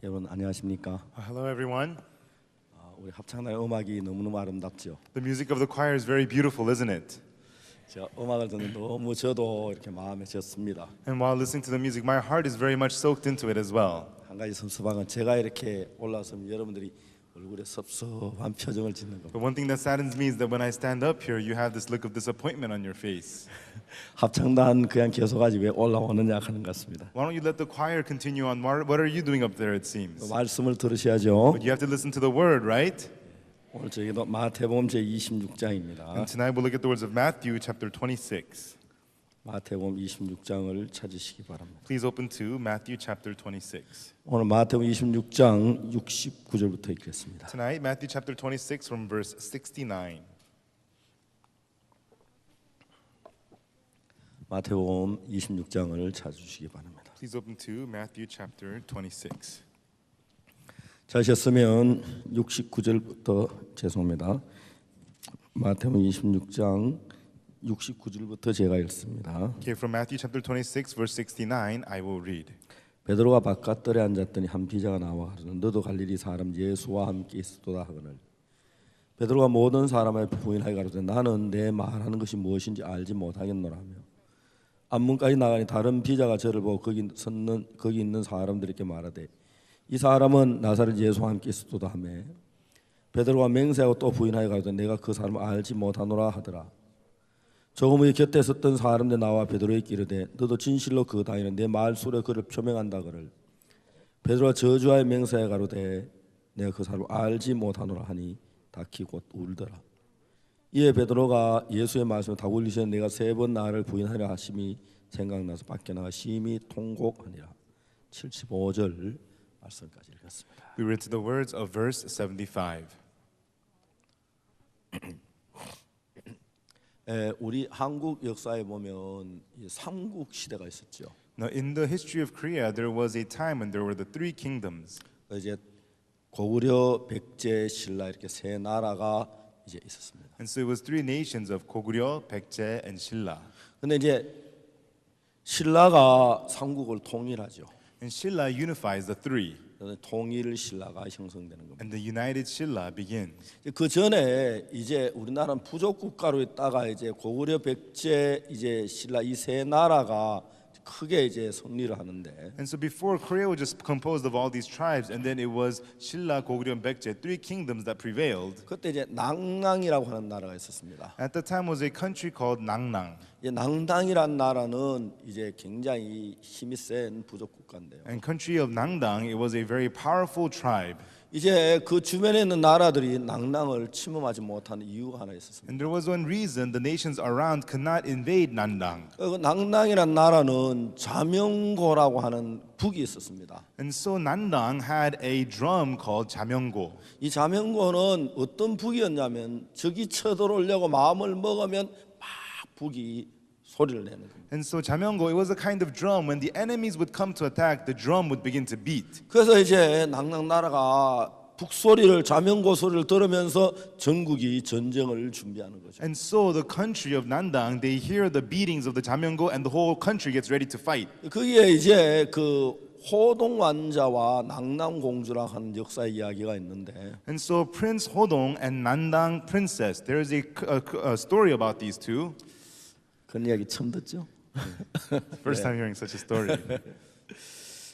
여러분 안녕하십니까? Hello, everyone. 우리 합창단의 음악이 너무너무 아름답죠. The music of the choir is very beautiful, isn't it? 제가 음악을 듣는 너무 저도 이렇게 마음에 졌습니다. And while listening to the music, my heart is very much soaked into it as well. 한 가지 섭섭한 건 제가 이렇게 올라서면 여러분들이 얼굴에 섭섭한 표정을 짓는 겁니다. But one thing that saddens me is that when I stand up here, you have this look of disappointment on your face. 합창단 그냥 계속하지 왜 올라오느냐 하는 것 같습니다. Why don't you let the choir continue on? What are you doing up there, it seems? 말씀을 들으셔야죠. But you have to listen to the word, right? 오늘 저희도 마태복음 제 26장입니다. And tonight we'll look at the words of Matthew chapter 26. 마태복음 26장을 찾으시기 바랍니다. Please open to Matthew chapter 26. 오늘 마태복음 26장 69절부터 읽겠습니다. Tonight, Matthew chapter 26 from verse 69. 마태복음 26장을 찾으시기 바랍니다. Please open to Matthew chapter 26. 찾으셨으면 69절부터 죄송합니다. 마태복음 26장 69절부터 제가 읽습니다. Okay, from Matthew chapter 26 verse 69, I will read. 베드로가 바깥들에 앉았더니 한 비자가 나와 가로되 너도 갈릴리 사람 예수와 함께 있었도다 하거늘 베드로가 모든 사람을 부인하여 가로되 나는 내 말하는 것이 무엇인지 알지 못하겠노라며 앞문까지 나가니 다른 비자가 저를 보고 거기 있는 사람들에게 말하되 이 사람은 나사렛 예수와 함께 있었도다 하며 베드로가 맹세하고 또 부인하여 가로되 내가 그 사람을 알지 못하노라 하더라. 조금 후에 곁에 섰던 사람들 나와 베드로에게 이르되 너도 진실로 그 다니는 내 말소리에 그를 표명한다 그를 베드로가 저주하여 맹세하여 가로되 내가 그 사람을 알지 못하노라 하니 다키 곧 울더라. 이에 베드로가 예수의 말씀을 다 울리시는 내가 3번 나를 부인하려 하심이 생각나서 밖에 나가 심히 통곡하니라. 75절 말씀까지 읽었습니다. We read to the words of verse 75. 우리 한국 역사에 보면 삼국 시대가 있었죠. Now, in the history of Korea, there was a time when there were the three kingdoms. 이제 고구려, 백제, 신라 이렇게 세 나라가 이제 있었습니다. And so it was three nations of Goguryeo, Baekje, and Silla. 근데 이제 신라가 삼국을 통일하죠. And Silla unifies the three. 그래서 통일 신라가 형성되는 겁니다. And the united Silla begins. 그 전에 이제 우리나라는 부족 국가로 있다가 이제 고구려, 백제, 이제 신라 이 세 나라가 크게 이제 승리를 하는데. And so before, Korea was just composed of all these tribes, and then it was Silla, Goguryeo, and Baekje, three kingdoms that prevailed. 그때 이제 낭낭이라고 하는 나라가 있었습니다. At the time was a country called Nangnang. 이 낭낭이란 나라는 이제 굉장히 힘이 센 부족 국가인데요. And country of Nangdang, it was a very powerful tribe. 이제 그 주변에 있는 나라들이 낭낭을 침범하지 못하는 이유가 하나 있었습니다. And there was one reason the nations around could not invade Nangdang. 그 낭낭이란 나라는 자명고라고 하는 북이 있었습니다. And so Nangdang had a drum called 잠영고. 이 자명고는 어떤 북이었냐면 적이 쳐들어오려고 마음을 먹으면 막 북이 소리를 내는 겁니다. And so 잠영고, it was a kind of drum. When the enemies would come to attack, the drum would begin to beat. 그래서 이제 낭낭 나라가 북소리를 자명고 소리를 들으면서 전국이 전쟁을 준비하는 거죠. And so the country of Nangdang, they hear the beatings of the 잠영고, and the whole country gets ready to fight. 거기에 이제 그 호동 왕자와 낭낭 공주라 하는 역사의 이야기가 있는데. And so Prince Hodong and Nangdang princess, there is a story about these two. 그런 이야기 처음 듣죠? First time hearing such a story.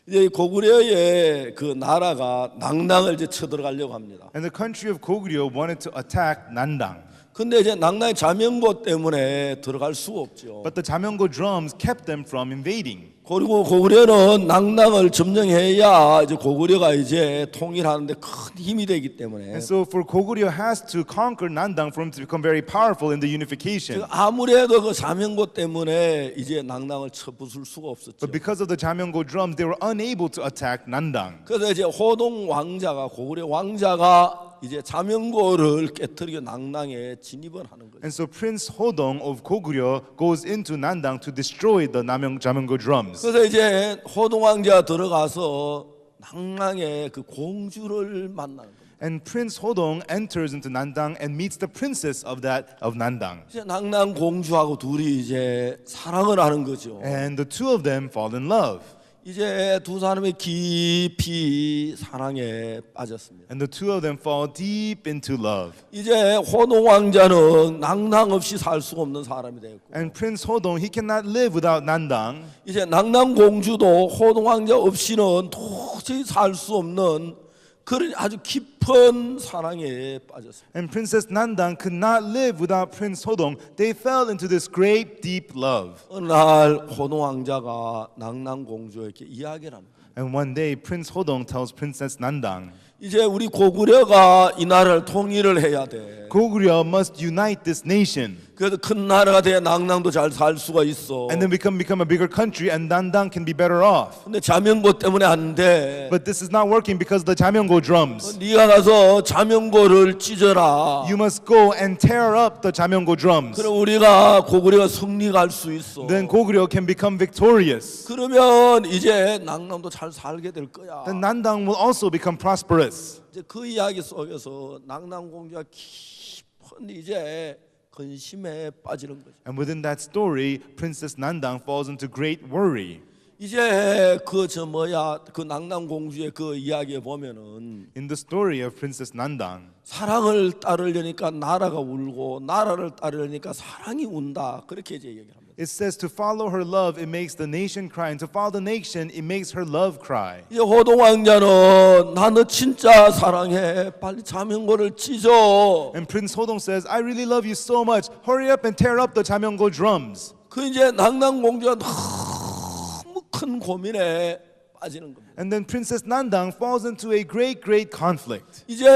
이제 고구려의 그 나라가 낭낭을 이제 쳐들어가려고 합니다. And the country of Goguryeo wanted to attack Nangdang. 근데 이제 낭낭의 자명고 때문에 들어갈 수가 없죠. But the 잠영고 drums kept them from invading. 그리고 고구려는 낭낭을 점령해야 이제 고구려가 이제 통일하는데 큰 힘이 되기 때문에. And so for Goguryeo has to conquer Nangdang for him to become very powerful in the unification. 아무래도 그 자명고 때문에 이제 낭낭을 쳐부술 수가 없었죠. But because of the 잠영고 drums, they were unable to attack Nangdang. 그래서 이제 호동 왕자가 고구려 왕자가 이제 자명고를 깨뜨리고 낭낭에 진입을 하는 거죠. And so Prince Hodong of Goguryeo goes into Nangdang to destroy the 잠영고 drums. 그래서 이제 호동 왕자 들어가서 낭낭의 그 공주를 만나는 거예요. And Prince Hodong enters into Nangdang and meets the princess of Nangdang. 이제 낭낭 공주하고 둘이 이제 사랑을 하는 거죠. And the two of them fall in love. 이제 두 사람이 깊이 사랑에 빠졌습니다. And the two of them fall deep into love. 이제 호동 왕자는 낭낭 없이 살 수가 없는 사람이 되었고, And Prince Hodong, he cannot live without Nandang. 이제 낭낭 공주도 호동 왕자 없이는 도저히 살 수 없는 그런 아주 깊은 사랑에 빠졌습니다. And Princess Nandang could not live without Prince Hodong. They fell into this great deep love. 어느 날 호동 왕자가 낭낭 공주에게 이야기를 합니다. And one day Prince Hodong tells Princess Nandang, 이제 우리 고구려가 이 나라를 통일을 해야 돼. Goguryeo must unite this nation. 그래서 큰 나라가 돼야 낭낭도 잘 살 수가 있어. And then we can become a bigger country and Nandang can be better off. 근데 자명고 때문에 안 돼. But this is not working because of the Jamyongo drums. 네가 가서 자명고를 찢어라. You must go and tear up the Jamyongo drums. 그럼 우리가 고구려가 승리할 수 있어. Then Goguryeo can become victorious. 그러면 이제 낭낭도 잘 살게 될 거야. Then Nandang will also become prosperous. 이제 그 이야기 속에서 낭낭 공주가 깊은 이제 근심에 빠지는 거죠. And within that story, Princess Nandang falls into great worry. 이제 그 낭낭 공주의 그 이야기에 보면은 In the story of Princess Nandang, 사랑을 따르려니까 나라가 울고 나라를 따르려니까 사랑이 운다. 그렇게 이제 얘기합니다. it says to follow her love, it makes the nation cry. And to follow the nation, it makes her love cry. 이제 호동 왕자는 나 너 진짜 사랑해. 빨리 자명고를 찢어. And Prince Hodong says, I really love you so much. Hurry up and tear up the Jamyongo drums. 그 이제 낭낭 공주가 너무 큰 고민에 빠지는 겁니다. And then Princess Nandang falls into a great conflict. 이제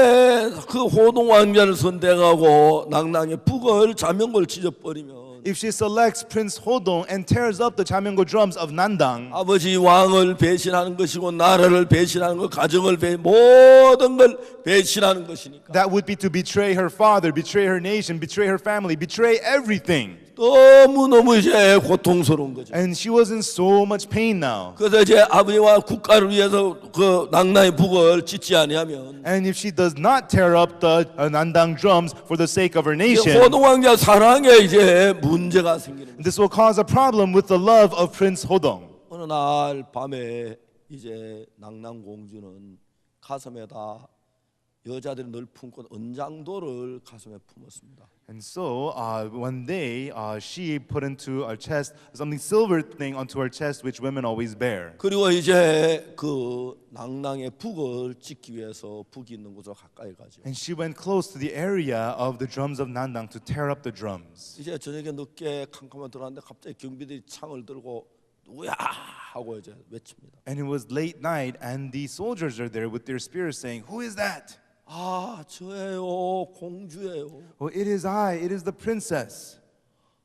그 호동 왕자를 선택하고 낭낭의 북을 자명고를 찢어버리면 If she selects Prince Hodong and tears up the Jamyongo drums of Nandang, 아버지 왕을 배신하는 것이고 나라를 배신하는 것, 가정을 모든 걸 배신하는 것이니까 that would be to betray her father, betray her nation, betray her family, betray everything. 너무너무 이제 고통스러운 거죠. And she was in so much pain now. 그래서 이제 아버지와 국가를 위해서 그 낭낭의 북을 찢지 아니하면 And if she does not tear up the Nandang drums for the sake of her 이제 nation, 호동 왕자 사랑에 이제 문제가 생기는 거예요. this will cause a problem with the love of Prince Hodong. 어느 날 밤에 이제 낭낭 공주는 가슴에다 여자들이 늘 품고 은장도를 가슴에 품었습니다. And so one day she put into her chest something silver thing onto her chest which women always bear. 그리고 이제 그 낭낭의 북을 찢기 위해서 북이 있는 곳으로 가까이 가죠. And she went close to the area of the drums of Nandang to tear up the drums. 이제 저녁에 늦게 캄캄한 들어왔는데 갑자기 경비들이 창을 들고 누구야 하고 이제 외칩니다. And it was late night and the soldiers are there with their spears saying, "Who is that?" 아 저예요 공주예요. Oh, it is I. It is the princess.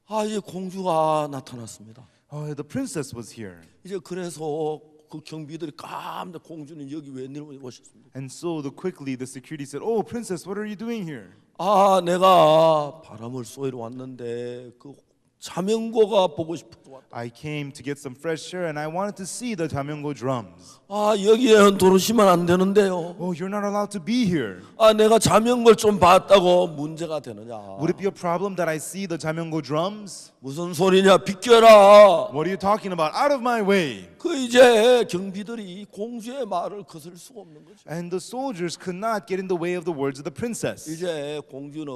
아 이제 공주가 나타났습니다. Oh, the princess was here. 이제 그래서 그 경비들이 깜짝 공주는 여기 웬일 오셨습니다. And so quickly the security said, "Oh, princess, what are you doing here?" 아 내가 바람을 쏘이러 왔는데 그 자명고가 보고 싶어서 왔다. I came to get some fresh air and I wanted to see the Jamyongo drums. 아 여기에는 들어오시면 안 되는데요. Oh, you're not allowed to be here. 아 내가 자명고를 좀 봤다고 문제가 되느냐. Would it be a problem that I see the Jamyongo drums? 무슨 소리냐 비켜라. What are you talking about? Out of my way. 그 이제 경비들이 공주의 말을 거슬 수가 없는 거죠. And the soldiers could not get in the way of the words of the princess. 이제 공주는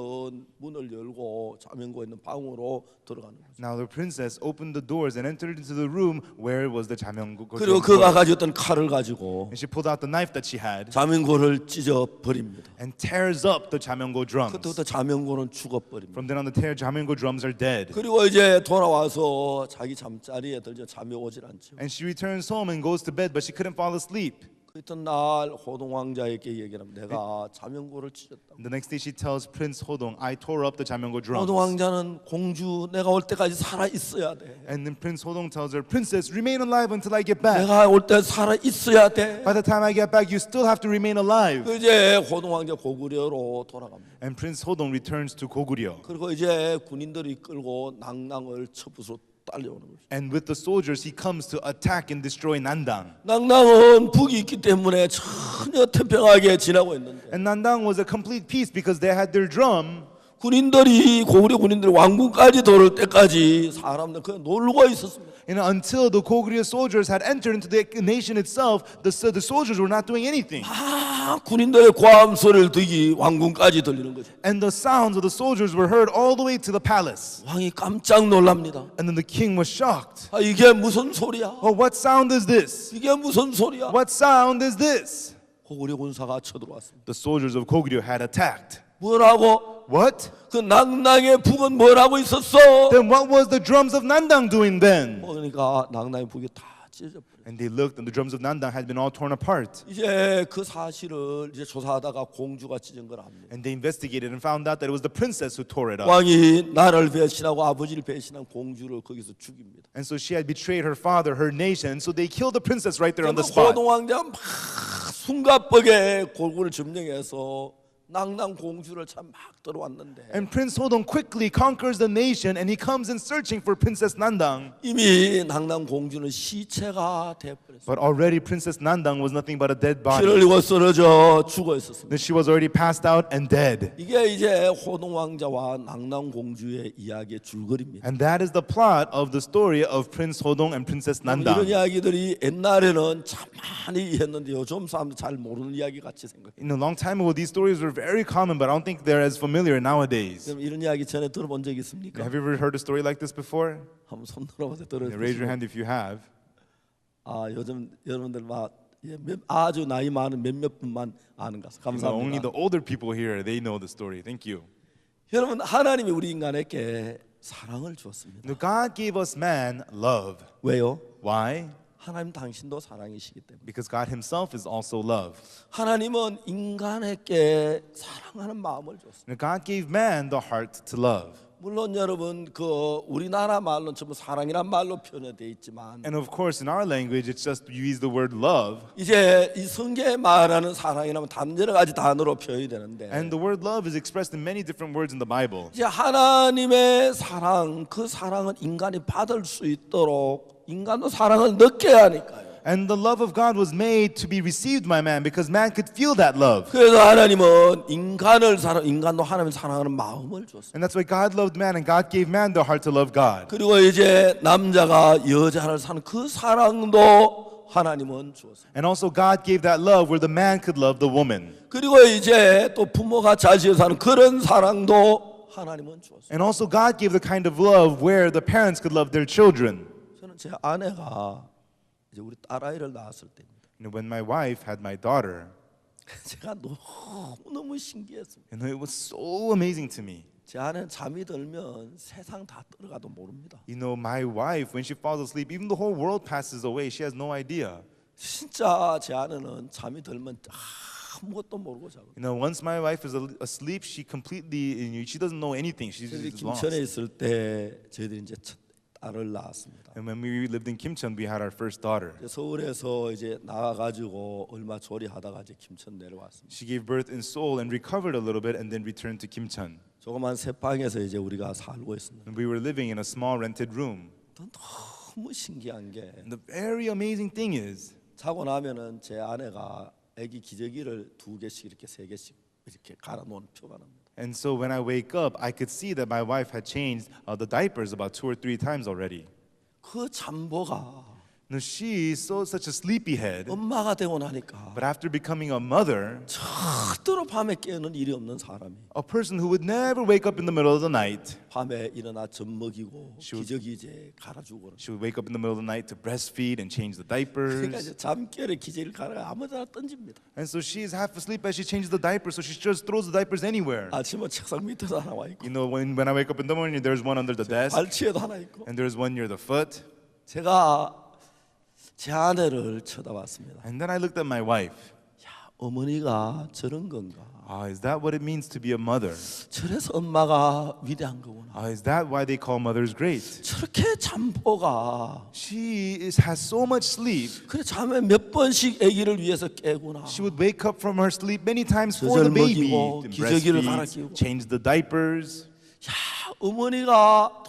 문을 열고 자명고에 있는 방으로 들어가는 거죠. Now the princess opened the doors and entered into the room where was the Jamyongo. 그리고 그가 가지고 있던 칼을 가지고 And she pulled out the knife that she had 자명고를 찢어 버립니다. and tears up the Jamyongo drums. 그때부터 자명고는 죽어 버립니다. From then on, the Jamyongo drums are dead. 그리고 이제 돌아와서 자기 잠자리에 들죠. 잠이 오질 않죠. And she returns home and goes to bed, but she couldn't fall asleep. 그 이튿날 호동 왕자에게 얘기를 합니다. 내가 자명고를 찢었다. The next day, she tells Prince Hodong, "I tore up the Jamyongo drums." 호동 왕자는 공주 내가 올 때까지 살아 있어야 돼. And then Prince Hodong tells her, "Princess, remain alive until I get back. 내가 올 때 살아 있어야 돼. By the time I get back, you still have to remain alive." 그 이제 호동 왕자 고구려로 돌아갑니다. And Prince Hodong returns to Goguryeo. 그리고 이제 군인들이 끌고 낭낭을 첩부서 딸려오는 거죠. And with the soldiers, he comes to attack and destroy Nandang. 낭낭은 북이 있기 때문에 전혀 태평하게 지나고 있는데 And Nandang was a complete peace because they had their drum. 군인들이 고구려 군인들이 왕궁까지 들어올 때까지 사람들 그냥 놀고 있었습니다. And until the Goguryeo soldiers had entered into the nation itself, the soldiers were not doing anything. 군인들의 고함 소리를 듣기 왕궁까지 들리는 거죠. And the sounds of the soldiers were heard all the way to the palace. 왕이 깜짝 놀랍니다. And then the king was shocked. 이게 무슨 소리야? Oh, what sound is this? 이게 무슨 소리야? What sound is this? 고구려 군사가 쳐들어왔습니다. The soldiers of Goguryeo had attacked. 뭐라고? What? 그 낭낭의 북은 뭐라고 있었어? Then what was the drums of Nandang doing then? 그러니까 낭낭의 북이 다 찢어버려. And they looked, and the drums of Nandang had been all torn apart. 이제 그 사실을 이제 조사하다가 공주가 찢은 걸 압니다. And they investigated and found out that it was the princess who tore it up. 왕이 나를 배신하고 아버지를 배신한 공주를 거기서 죽입니다. And so she had betrayed her father, her nation. So they killed the princess right there on the spot. 호동 왕자가 막 숨가쁘게 골고루 점령해서 낭낭 공주를 참 막 들어왔는데 And Prince Hodong quickly conquers the nation, and he comes in searching for Princess Nandang. 이미 낭낭 공주는 시체가 되어버렸어요. But already Princess Nandang was nothing but a dead 피를 body. 흘리고 쓰러져 죽어 있었습니다. That she was already passed out and dead. 이게 이제 호동 왕자와 낭낭 공주의 이야기의 줄거리입니다. And that is the plot of the story of Prince Hodong and Princess 이런 Nandang. 이야기들이 옛날에는 참 많이 했는데 요즘 사람들 잘 모르는 이야기 같이 생각해요. In a long time ago, these stories were very common, but I don't think they're as familiar nowadays. 그럼 이런 이야기 전에 들어본 적 있습니까? Have you ever heard a story like this before? 한번 손 들어보세요. Raise your hand if you have. 요즘 여러분들 막 아주 나이 많은 몇몇 분만 아는 것 같습니다. Only 감사합니다. the older people here, they know the story. Thank you. 여러분 하나님이 우리 인간에게 사랑을 주었습니다. Now, God gave us man love. 왜요? Why? 하나님 당신도 사랑이시기 때문에. Because God himself is also love. 하나님은 인간에게 사랑하는 마음을 줬습니다. Now, God gave man the heart to love. 물론 여러분 그 우리나라 말로는 전부 사랑이란 말로 표현되어 있지만 And of course, in our language, it's just you use the word love. 이제 이 성경에 말하는 사랑이라면 여러 가지 단어로 표현이 되는데 And the word love is expressed in many different words in the Bible. 이제 하나님의 사랑, 그 사랑은 인간이 받을 수 있도록 인간도 사랑을 느껴야 하니까요. And the love of God was made to be received by man because man could feel that love. 그래서 하나님은 인간도 하나님을 사랑하는 마음을 줬어요. And that's why God loved man and God gave man the heart to love God. 그리고 이제 남자가 여자를 사는 그 사랑도 하나님은 주었어요. And also God gave that love where the man could love the woman. 그리고 이제 또 부모가 자식을 사는 그런 사랑도 하나님은 주었어요. And also God gave the kind of love where the parents could love their children. 저는 제 아내가 이제 우리 딸아이를 낳았을 때입니다. When my wife had my daughter, 제가 너무 신기했습니다. it was so amazing to me. 제 아내는 잠이 들면 세상 다 들어가도 모릅니다. My wife, when she falls asleep, even the whole world passes away. She has no idea. 진짜 제 아내는 잠이 들면 아무것도 모르고 자고. Once my wife is asleep, she doesn't know anything. She's 저희들이 just lost. 김천에 있을 때 저희들이 이제 첫 딸을 낳았습니다. And when we lived in Kimcheon, we had our first daughter. 서울에서 이제 나가가지고 얼마 조리하다가 이제 김천 내려왔습니다. She gave birth in Seoul and recovered a little bit and then returned to Kimcheon. 조그만 새 방에서 이제 우리가 살고 있습니다. And we were living in a small rented room. 너무 신기한 게 And the very amazing thing is, 자고 나면은 제 아내가 아기 기저귀를 2개씩 이렇게 3개씩 이렇게 갈아 놓은 표가 납니다. and so when I wake up, I could see that my wife had changed the diapers about 2 or 3 times already. 그 잠보가 Now she's such a sleepyhead, 엄마가 되고 나니까 but after becoming a mother, 절대로 밤에 깨는 일이 없는 사람이 a person who would never wake up in the middle of the night, 밤에 일어나 젖 먹이고 기저귀 이제 갈아주고 she would wake up in the middle of the night to breastfeed and change the 그러니까 diapers. 이제 잠결에 기저귀를 갈아 아무데나 던집니다. And so she's half asleep as she changes the diapers, so she just throws the diapers anywhere. 아침에 책상 밑에도 하나 와 있고 When I wake up in the morning, there's one under the desk, 발치에도 하나 있고 and there's one near the foot. 제가 제 아내를 쳐다봤습니다. And then I looked at my wife. 어머니가 저런 건가? Is that what it means to be a mother? 저래서 엄마가 위대한 거구나. Is that why they call mothers great? 저렇게 잠보가 Has so much sleep. 그래 잠에 몇 번씩 아기를 위해서 깨구나. She would wake up from her sleep many times for the 젖을 baby, 먹이고, and 기저귀를 breastfeed, 갈아끼우고. change the diapers. 어머니가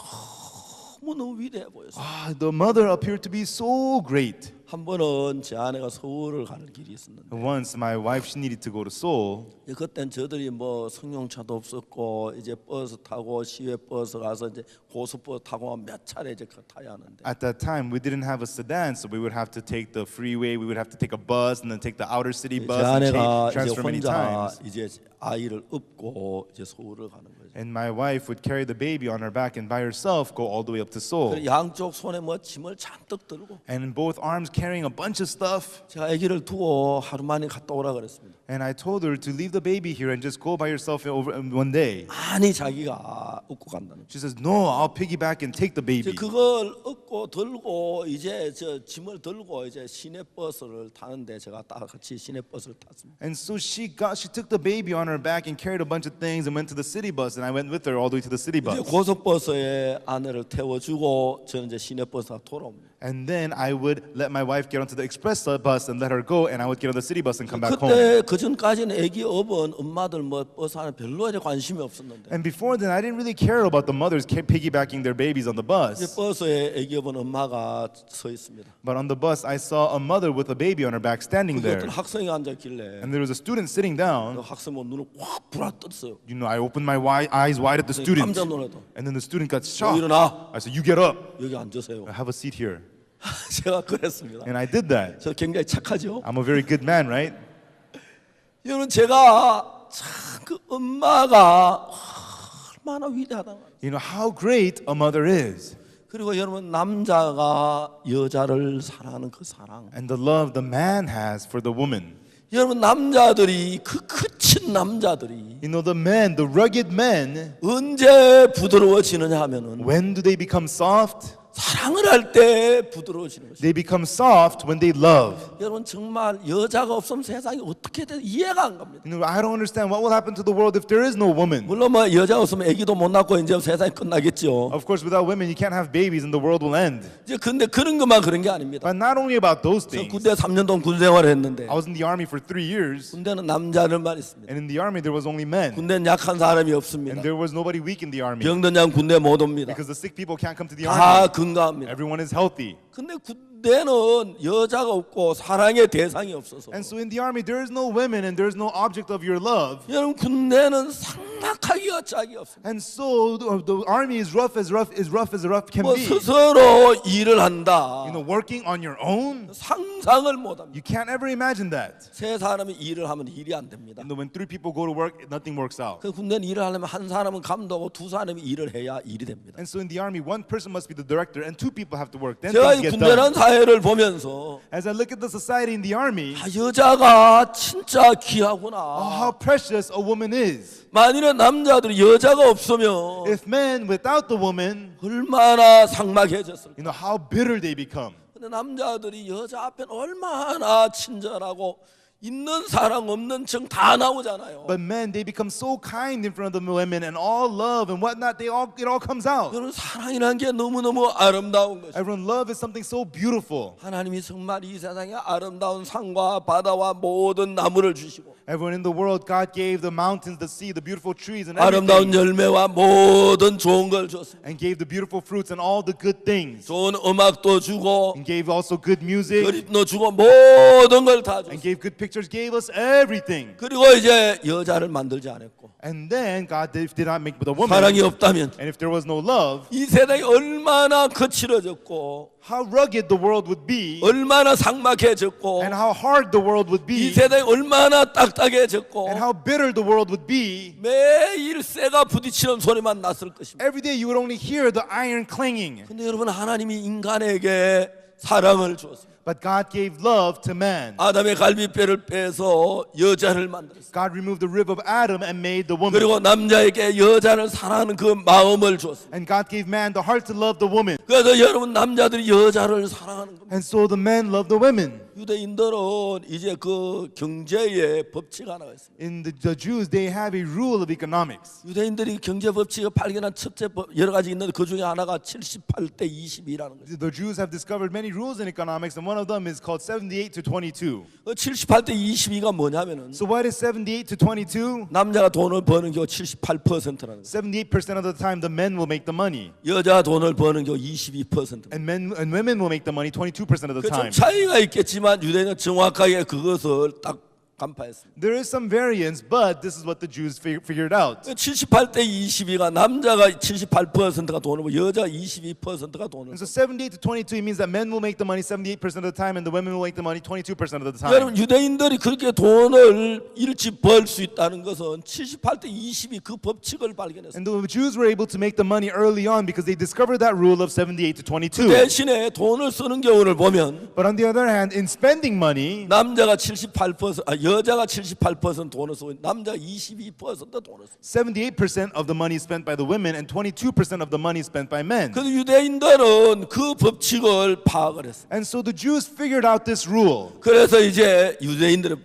너무 위대해 보였어요. The mother appeared to be so great. 한 번은 제 아내가 서울을 가는 길이 있었는데 Once my wife, she needed to go to Seoul. 그땐 저들이 뭐 승용차도 없었고 이제 버스 타고 시외 버스 가서 이제 고속버스 타고 몇 차례 이제 타야 하는데 At that time, we didn't have a sedan, so we would have to take the freeway, we would have to take a bus, and then take the outer city 제 bus and 아내가 이제 transfer many 혼자 times. 이제 아이를 업고 이제 서울을 가는 거죠. And my wife would carry the baby on her back and by herself go all the way up to Seoul. 그래서 양쪽 손에 뭐 짐을 잔뜩 들고 And in both arms carrying a bunch of stuff. 제가 아기를 두고 하루 만에 갔다 오라 그랬습니다. And I told her to leave the baby here and just go by yourself over one day. 아니 자기가 업고 간다는 거예요. She says, "No, I'll piggyback and take the 이제 baby." 그걸 업고 들고 이제 저 짐을 들고 이제 시내 버스를 타는데 제가 딱 같이 시내 버스를 탔습니다. And so she took the baby on her back and carried a bunch of things and went to the city bus. And I went with her all the way to the city 이제 bus. 고속버스에 아내를 태워주고 저는 이제 시내 버스가 돌아옵니다. And then I would let my wife get onto the express bus and let her go, and I would get on the city bus and come back home. 그때 그 전까지는 아기 업은 엄마들 뭐 버스 안에 별로 이제 관심이 없었는데 And before then, I didn't really care about the mothers piggybacking their babies on the 이제 bus. 버스에 아기 업은 엄마가 서 있습니다. But on the bus, I saw a mother with a baby on her back standing 그 there. 어떤 학생이 앉아 있길래 And there was a student sitting 그 down. 학생 뭐 눈을 확 불어 떴어요. You know, I opened my eyes wide at the student. 깜짝 놀라서 And then the student got 너 shocked. 일어나 I said, "You get up. 여기 앉으세요. Have a seat here." 제가 그랬습니다. And I did that. 저 굉장히 착하죠. I'm a very good man, right? 여러분 제가 참 그 엄마가 얼마나 위대하다. You know how great a mother is. 그리고 여러분 남자가 여자를 사랑하는 그 사랑. And the love the man has for the woman. 여러분 남자들이 그 거친 남자들이 You know, the men, the rugged men, 언제 부드러워지느냐 하면은 when do they become soft? 사랑을 할 때 부드러워지는 것입니다. They become soft when they love. 여러분 정말 여자가 없으면 세상이 어떻게 돼 이해가 안 갑니다. You know, I don't understand what will happen to the world if there is no woman. 물론 뭐 여자가 없으면 아기도 못 낳고 이제 세상이 끝나겠죠. Of course, without women, you can't have babies and the world will end. 이제 근데 그런 것만 그런 게 아닙니다. But not only about those 저 things. 군대 3년 동안 군 생활을 했는데 I was in the army for 3 years, 군대는 남자들만 있습니다. and in the army there was only men, 군대는 약한 사람이 없습니다. and there was nobody weak in the army 병든 양 군대 못 옵니다. because the sick people can't come to the 다 army. 건강합니다. Everyone is healthy. 근데 군대는 여자가 없고 사랑의 대상이 없어서 And so in the army there is no women and there is no object of your love. 여러분 군대는 삭막하기가 짝이 없습니다. And so the army is rough as rough can 뭐 be. 스스로 일을 한다. You know, working on your own, 상상을 못합니다. you can't ever imagine that. 세 사람이 일을 하면 일이 안 됩니다. You know, when 3 people go to work, nothing works out. 그 군대는 일을 하려면 한 사람은 감독하고 두 사람이 일을 해야 일이 됩니다. And so in the army, one person must be the director and 2 people have to work. Then 제가 things 이 get done. 군대라는 사회를 보면서 As I look at the society in the army, 아, 여자가 진짜 귀하구나. how precious a woman is. 만일에 남자들이 여자가 없으면 If men without the woman, 얼마나 삭막해졌을까. you know how bitter they become. 근데 남자들이 여자 앞엔 얼마나 친절하고 있는 사랑 없는 정 다 나오잖아요. But men, they become so kind in front of the women and all love and whatnot. It all comes out. 여러분 사랑이라는 게 너무너무 아름다운 것이에요. Everyone, love is something so beautiful. 하나님이 정말 이 세상에 아름다운 산과 바다와 모든 나무를 주시고 Everyone in the world, God gave the mountains, the sea, the beautiful trees, and 아름다운 everything, 열매와 모든 좋은 걸 줬습니다. and gave the beautiful fruits and all the good things, 좋은 음악도 주고 and gave also good music, 그림도 주고 모든 걸 다 and 줬습니다. gave good pictures, gave us everything. 그리고 이제 여자를 만들지 않았고 And then God did not make the woman. 사랑이 없다면 And if there was no love, 이 세상이 얼마나 거칠어졌고 how rugged the world would be, 얼마나 삭막해졌고 and how hard the world would 이 be, 세상이 얼마나 딱딱해졌고 and how bitter the world would be. 매일 쇠가 부딪히는 소리만 났을 것입니다. Every day you would only hear the iron clanging. 근데 여러분 하나님이 인간에게 사랑을 주었습니다. But God gave love to man. 아담의 갈비뼈를 빼서 여자를 만들었습니다. God removed the rib of Adam and made the woman. 그리고 남자에게 여자를 사랑하는 그 마음을 주었습니다. And God gave man the heart to love the woman. 그래서 여러분 남자들이 여자를 사랑하는 겁니다. And so the men love the women. 유대인들은 이제 그 경제의 법칙 하나가 있습니다. In the Jews, they have a rule of economics. 유대인들이 경제 법칙을 발견한 첫째 여러 가지 있는데 그 중에 하나가 78대 22라는 거죠. The Jews have discovered many many rules in economics, and one of them is called 78 to 22. 78대 22가 뭐냐면은 So what is 78 to 22? 남자가 돈을 버는 경우 78%라는 거예요. 78% of the time, the men will make the money, 여자 돈을 버는 경우 22%. and women will make the money 22% of the 그 좀 time. 차이가 있겠지만 유대인은 정확하게 그것을 딱 간파했습니다. There is some variance, but this is what the Jews figured out. 78대 22가 남자가 78%가 돈을 벌고 여자 22%가 돈을 And 벌고. so 78 to 22 means that men will make the money 78% of the time, and the women will make the money 22% of the time. 여러분 유대인들이 그렇게 돈을 일찍 벌 수 있다는 것은 78대 22 그 법칙을 발견했어요. And the Jews were able to make the money early on because they discovered that rule of 78 to 22. 대신에 돈을 쓰는 경우를 보면 But on the other hand, in spending money, 남자가 78%, 여자가 78% 돈을 쓰고 남자가 22% 돈을 쓰고. 78% of the money spent by the women and 22% of the money spent by men. 그래서 유대인들은 그 법칙을 파악을 했어요. And so the Jews figured out this rule. 그래서 이제 유대인들의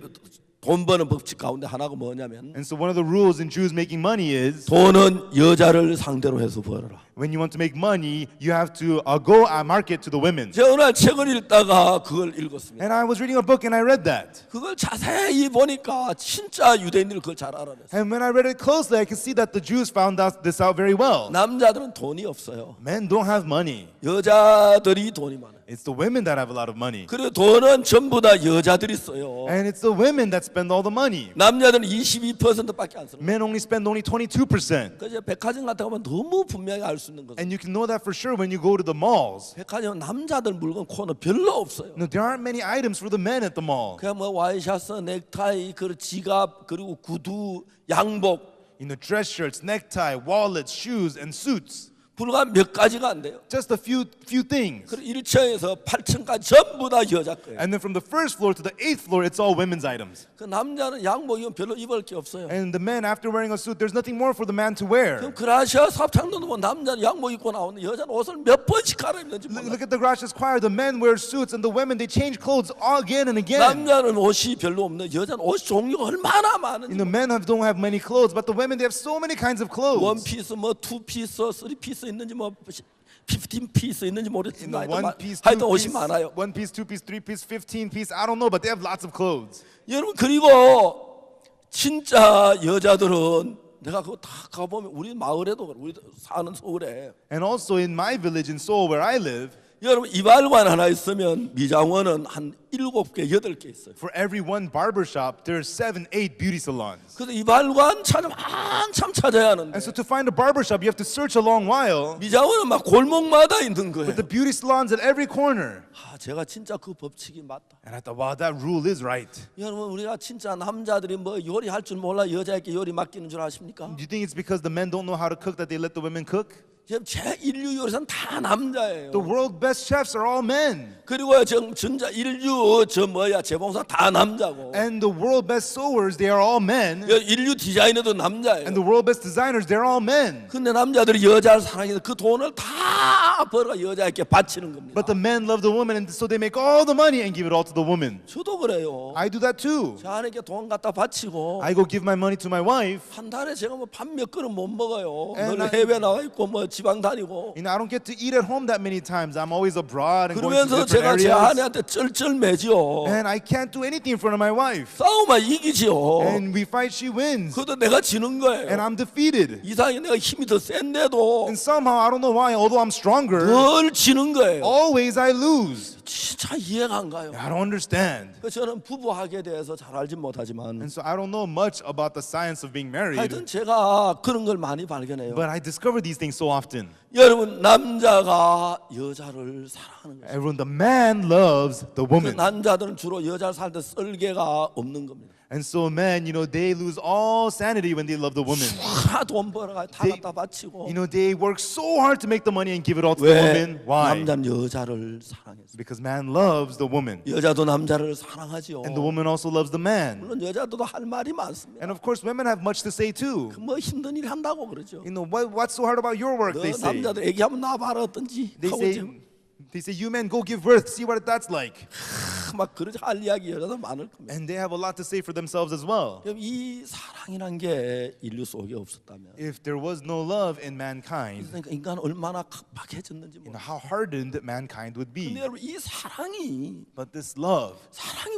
돈 버는 법칙 가운데 하나가 뭐냐면 And so one of the rules in Jews making money is 돈은 여자를 상대로 해서 벌어라. when you want to make money, you have to go market to the women. 제가 어느 날 책을 읽다가 그걸 읽었습니다. And I was reading a book and I read that. 그걸 자세히 보니까 진짜 유대인들이 그걸 잘 알아냈어요. And when I read it closely, I could see that the Jews found out this out very well. 남자들은 돈이 없어요. Men don't have money. 여자들이 돈이 많아요. It's the women that have a lot of money. 그리고 돈은 전부 다 여자들이 써요. And it's the women that spend all the money. 남자들은 22%밖에 안 써요. Men only spend only 22%. 그래서 백화점 갔다 가면 너무 분명히 알 수 있는 거죠. And you can know that for sure when you go to the malls. 백화점 남자들 물건 코너 별로 없어요. No, there aren't many items for the men at the mall. 그냥 뭐 와이셔츠, 넥타이, 그리고 지갑, 그리고 구두, 양복 You know, dress shirts, necktie, wallets, shoes, and suits. 불과 몇 가지가 안 돼요. Just a few things. 그리고 1층에서 8층까지 전부 다 여자 거예요. And then from the first floor to the 8th floor, it's all women's items. 그 남자는 양복이면 별로 입을 게 없어요. And the men, after wearing a suit, there's nothing more for the man to wear. 그럼 그라시아 삽창도 보면 남자는 양복 입고 나오는데 여자는 옷을 몇 번씩 갈아입는지 몰라요. Look at the Gracias choir. The men wear suits, and the women, they change clothes again and again. 남자는 옷이 별로 없는데 여자는 옷 종류가 얼마나 많은지. You know, men don't have many clothes, but the women, they have so many kinds of clothes. 원피스, 뭐 투피스, 쓰리피스 있는지 뭐 15피스 있는지 You 모르겠지만 know, one piece, 하여튼 two 옷이 piece, 많아요. one piece, two piece, three piece, 15 piece. I don't know, but they have lots of clothes. 여러분 그리고 진짜 여자들은 내가 그거 다 가보면 우리 마을에도 그래, 우리 사는 서울에 And also in my village in Seoul, where I live, 여러분 이발관 하나 있으면 미장원은 한 7개, 8개 있어요. for every one barbershop, there's 7, 8 beauty salons. 그래서 이발관 찾으면 한참 찾아야 하는데 And so to find a barbershop, you have to search a long while. 미장원은 막 골목마다 있는 거예요. But the beauty salons at every corner. 아, 제가 진짜 그 법칙이 맞다. And I thought, wow, that rule is right. 여러분 우리가 진짜 남자들이 뭐 요리할 줄 몰라 여자에게 요리 맡기는 줄 아십니까? Do you think it's because the men don't know how to cook that they let the women cook? 지금 제1류 요리사는 다 남자예요. The world best chefs are all men. 그리고 전자 1류 재봉사 다 남자고. And the world best sewers, they are all men. 1류 디자이너도 남자예요. And the world best designers, they're all men. 근데 남자들이 여자를 사랑해서 그 돈을 다 벌어 여자에게 바치는 겁니다. But the men love the woman, and so they make all the money and give it all to the woman. 저도 그래요. I do that too. 제 아내께 돈 갖다 바치고 I go give my money to my wife. 한 달에 제가 뭐 밥 몇 그릇 못 먹어요. And 늘 해외 나와 있고 뭐 지방 다니고. You know, I don't get to eat at home that many times. I'm always abroad and going to 그러면서 different 제가 제 areas. 아내한테 쩔쩔매죠. And I can't do anything in front of my wife. 싸우면 이기지요. And we fight, she wins. 그래도 내가 지는 거예요. And I'm defeated. 이상하게 내가 힘이 더 센데도 And somehow, I don't know why, although I'm stronger, 덜 지는 거예요. always I lose. 진짜 이해가 안 가요. I don't understand. 그래서 저는 부부학에 대해서 잘 알지 못하지만 And so I don't know much about the science of being married. 하여튼 제가 그런 걸 많이 발견해요. But I discover these things so often. 여러분 남자가 여자를 사랑하는 거예요. Everyone, the man loves the 그 woman. 남자들은 주로 여자를 살 때 썰개가 없는 겁니다. And so men, you know, they lose all sanity when they love the woman. 다 돈 벌어가 다 They- 갖다 바치고. You know, they work so hard to make the money and give it all to the 왜 woman. Why? 남자는 여자를 사랑했어요. Because man loves the woman. 여자도 남자를 사랑하지요. And the woman also loves the man. 물론 여자도 할 말이 많습니다. And of course, women have much to say too. 뭐 힘든 일 한다고 그러죠. You know, what's so hard about your work, 너 they say. 남자들 얘기하면 나봐라 어떤지 They 하고 say, 지금 They say, you men go give birth, see what that's like. 막 그러지 할 이야기 여자도 많을 겁니다. And they have a lot to say for themselves as well. 그럼 이 사랑이란 게 인류 속에 없었다면, If there was no love in mankind, 그러니까 인간 얼마나 각박해졌는지 you 몰라. know how hardened mankind would be. 근데 여러분 이 사랑이 But this love,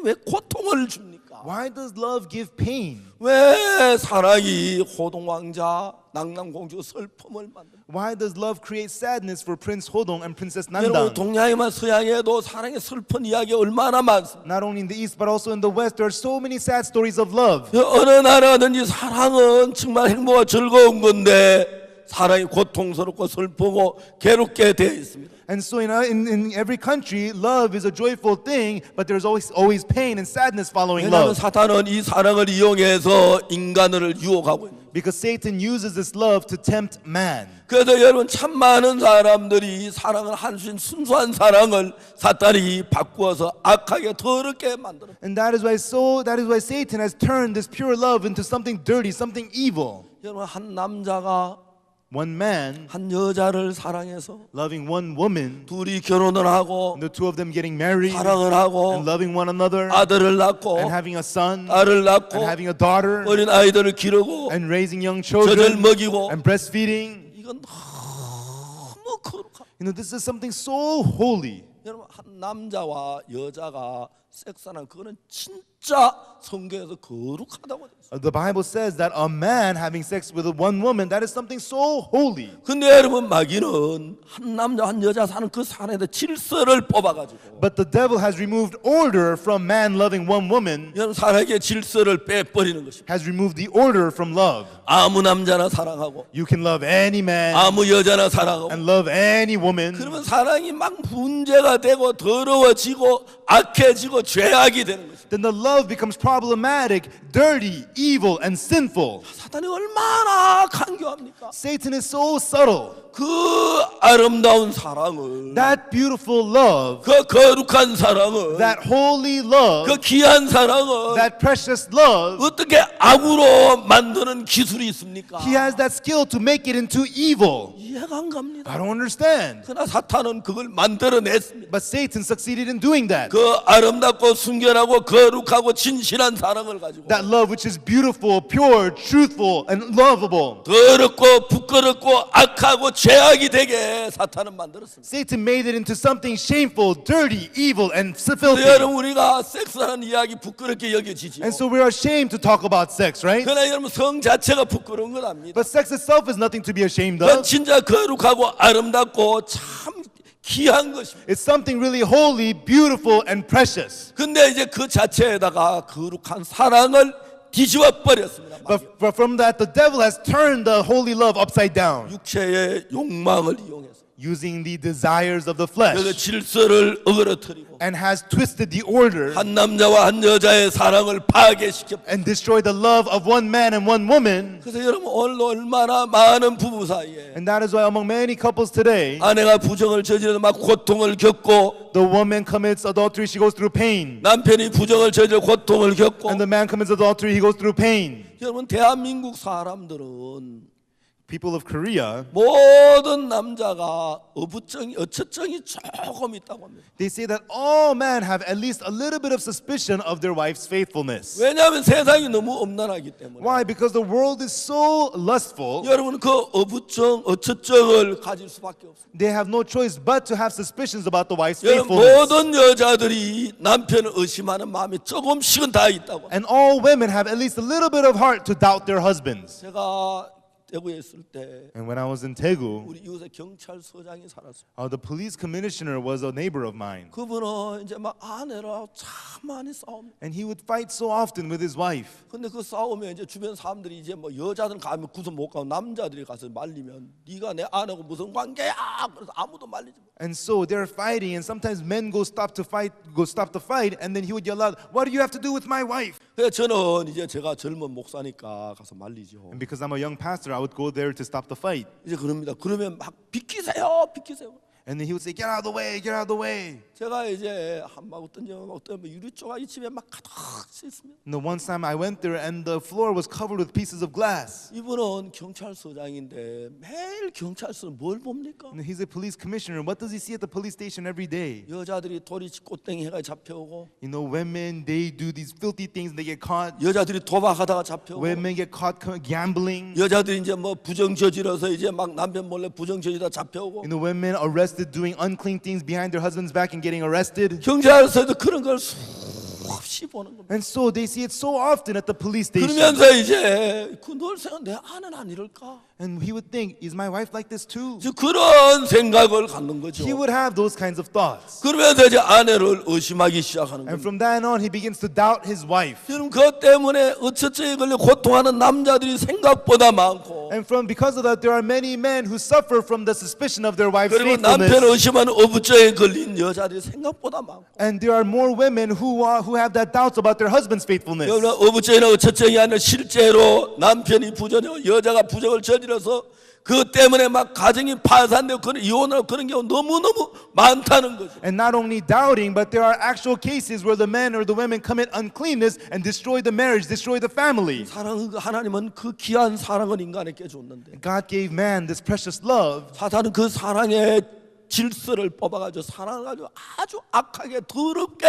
왜 고통을 줍니까? why does love give pain? 왜 사랑이 호동왕자, 낭랑공주 슬픔을 만듭니까? Why does love create sadness for Prince Hodong and Princess 여러분 Nandang? 동양에만 서양에도 사랑의 슬픈 이야기 얼마나 많습니다. Not only in the East but also in the West, there are so many sad stories of love. 어느 나라든지 사랑은 정말 행복과 즐거운 건데 사랑이 고통스럽고 슬프고 괴롭게 되어 있습니다. And so in every country, love is a joyful thing, but there's always pain and sadness following 왜냐하면 love. 사탄은 이 사랑을 이용해서 인간을 유혹하고 있는. Because Satan uses this love to tempt man. 그래서 여러분 참 많은 사람들이 이 사랑을 한순 순수한 사랑을 사탄이 바꾸어서 악하게 더럽게 만들어. And that is why Satan has turned this pure love into something dirty, something evil. 여러분 한 남자가 One man 한 여자를 사랑해서 loving one woman, 둘이 결혼을 하고 and the two of them getting married 사랑을 하고 and loving one another 아들을 낳고 and having a son 딸을 낳고 and having a daughter 어린 아이들을 기르고 and raising young 젖을 children 먹이고 and breastfeeding. 이건 너무 거룩한. This is something so holy. 여러분 한 남자와 여자가 섹스하는 그거는 진짜 성경에서 거룩하다고 돼 있어요. The Bible says that a man having sex with one woman, that is something so holy. 근데 여러분 마귀는 한 남자 한 여자 사는 그 사람에 질서를 뽑아가지고 But the devil has removed order from man loving one woman, 여러분 사람에게 질서를 빼버리는 것입니다. has removed the order from love. 아무 남자나 사랑하고 You can love any man 아무 여자나 사랑하고 and love any woman. 그러면 사랑이 막 문제가 되고 더러워지고 악해지고 죄악이 되는 것입니다. Then the love becomes problematic, dirty, evil, and sinful. 사탄이 얼마나 간교합니까? Satan is so subtle. 그 아름다운 사랑을 That beautiful love, 그 거룩한 사랑을 that holy love, 그 귀한 사랑을 that precious love, 어떻게 악으로 만드는 기술이 있습니까? he has that skill to make it into evil. 이해가 안 갑니다. I don't understand. 그러나 사탄은 그걸 만들어냈습니다. But Satan succeeded in doing that. 그 아름답고 순결하고 거룩하고 진실한 사랑을 가지고 That love which is beautiful, pure, truthful, and lovable. 더럽고 부끄럽고 악하고 죄악이 되게 사탄은 만들었습니다. Satan made it into something shameful, dirty, evil, and 그래서 filthy. 여러분 우리가 섹스하는 이야기 부끄럽게 여겨지지요. And so we are ashamed to talk about sex, right? 그러나 여러분 성 자체가 부끄러운 건 아닙니다. But sex itself is nothing to be ashamed 그건 of. 진짜 거룩하고 아름답고 참 귀한 것입니다. It's something really holy, beautiful, and precious. 근데 이제 그 자체에다가 거룩한 사랑을 뒤집어 버렸습니다. But from that, the devil has turned the holy love upside down, 육체의 욕망을 이용해서 using the desires of the 그 flesh, 질서를 어그러뜨리고 and has twisted the order 한 남자와 한 여자의 사랑을 파괴시켜. and destroyed the love of one man and one woman. 그래서 여러분 오늘 얼마나 많은 부부 사이에 And that is why among many couples today, 아내가 부정을 저지르면 막 고통을 겪고 the woman commits adultery, she goes through pain. 남편이 부정을 저지르 고통을 겪고 And the man commits adultery, he goes through pain. 여러분 대한민국 사람들은 People of Korea, 모든 남자가 어처증이 조금 있다고 합니다. they say that all men have at least a little bit of suspicion of their wife's faithfulness. 왜냐하면 세상이 너무 엄난하기 때문에. Why? Because the world is so lustful. 여러분 그 어처증을 가질 수밖에 없습니다. They have no choice but to have suspicions about the wife's 여러분 faithfulness. 모든 여자들이 남편을 의심하는 마음이 조금씩은 다 있다고. And all women have at least a little bit of heart to doubt their husbands. 제가 대구에 있을 때 And when I was in Daegu, 우리 이웃에 경찰서장이 살았어요. the police commissioner was a neighbor of mine. 그분은 이제 막 아내랑 참 많이 싸웁니다. And he would fight so often with his wife. 근데 그 싸우면 이제 주변 사람들이 이제 뭐 여자들은 가면 구속 못 가고 남자들이 가서 말리면 네가 내 아내하고 무슨 관계야? 그래서 아무도 말리지 못. And so they're fighting, and sometimes men go stop the fight, and then he would yell out, "What do you have to do with my wife?" 그래서 저는 이제 제가 젊은 목사니까 가서 말리죠. And because I'm a young pastor, I would go there to stop the fight. 이제 그럽니다. 그러면 막 비키세요. And then he would say, get out of the way, get out of the way. 제가 이제 한마고 던지면 어떤 유리 조각이 집에 막 가득 있습니다. And the one time I went there and the floor was covered with pieces of glass. 이분은 경찰서장인데 매일 경찰서는 뭘 봅니까? And he's a police commissioner. What does he see at the police station every day? 여자들이 도리 꽃땡이 해가 잡혀오고 You know, women, they do these filthy things and they get caught. 여자들이 도박하다가 잡혀오고 Women get caught gambling. 여자들이 이제 뭐 부정 저질러서 이제 막 남편 몰래 부정 저지다 잡혀오고 You know, women arrested doing unclean things behind their husband's back and getting arrested. 경찰서에도 그런 걸 수없이 보는 겁니다. And so they see it so often at the police station. 그러면서 이제 그 늘 생각 내 아내는 안 이럴까? And he would think, is my wife like this too? 이제 그런 생각을 갖는 거죠. He would have those kinds of thoughts. 그러면서 이제 아내를 의심하기 시작하는 And 겁니다. from then on, he begins to doubt his wife. 여러분 그것 때문에 어처처에 걸려 고통하는 남자들이 생각보다 많고 And because of that, there are many men who suffer from the suspicion of their wife's 그리고 남편을 faithfulness. 의심하는 어부자에 걸린 여자들이 생각보다 많고 And there are more women who have that doubts about their husband's faithfulness. 여러분 어부자나 어처처이 아니라 실제로 남편이 부정하고 여자가 부정을 저질러서 그 때문에 막 가정이 파산되고 그런 이혼하고 그런 경우 너무너무 많다는 거죠. And not only doubting, but there are actual cases where the men or the women commit uncleanness and destroy the marriage, destroy the family. 하나님은 그 귀한 사랑을 인간에게 줬는데 God gave man this precious love. 사탄은 그 사랑의 질서를 뽑아가지고 사랑을 가지고 아주 악하게 더럽게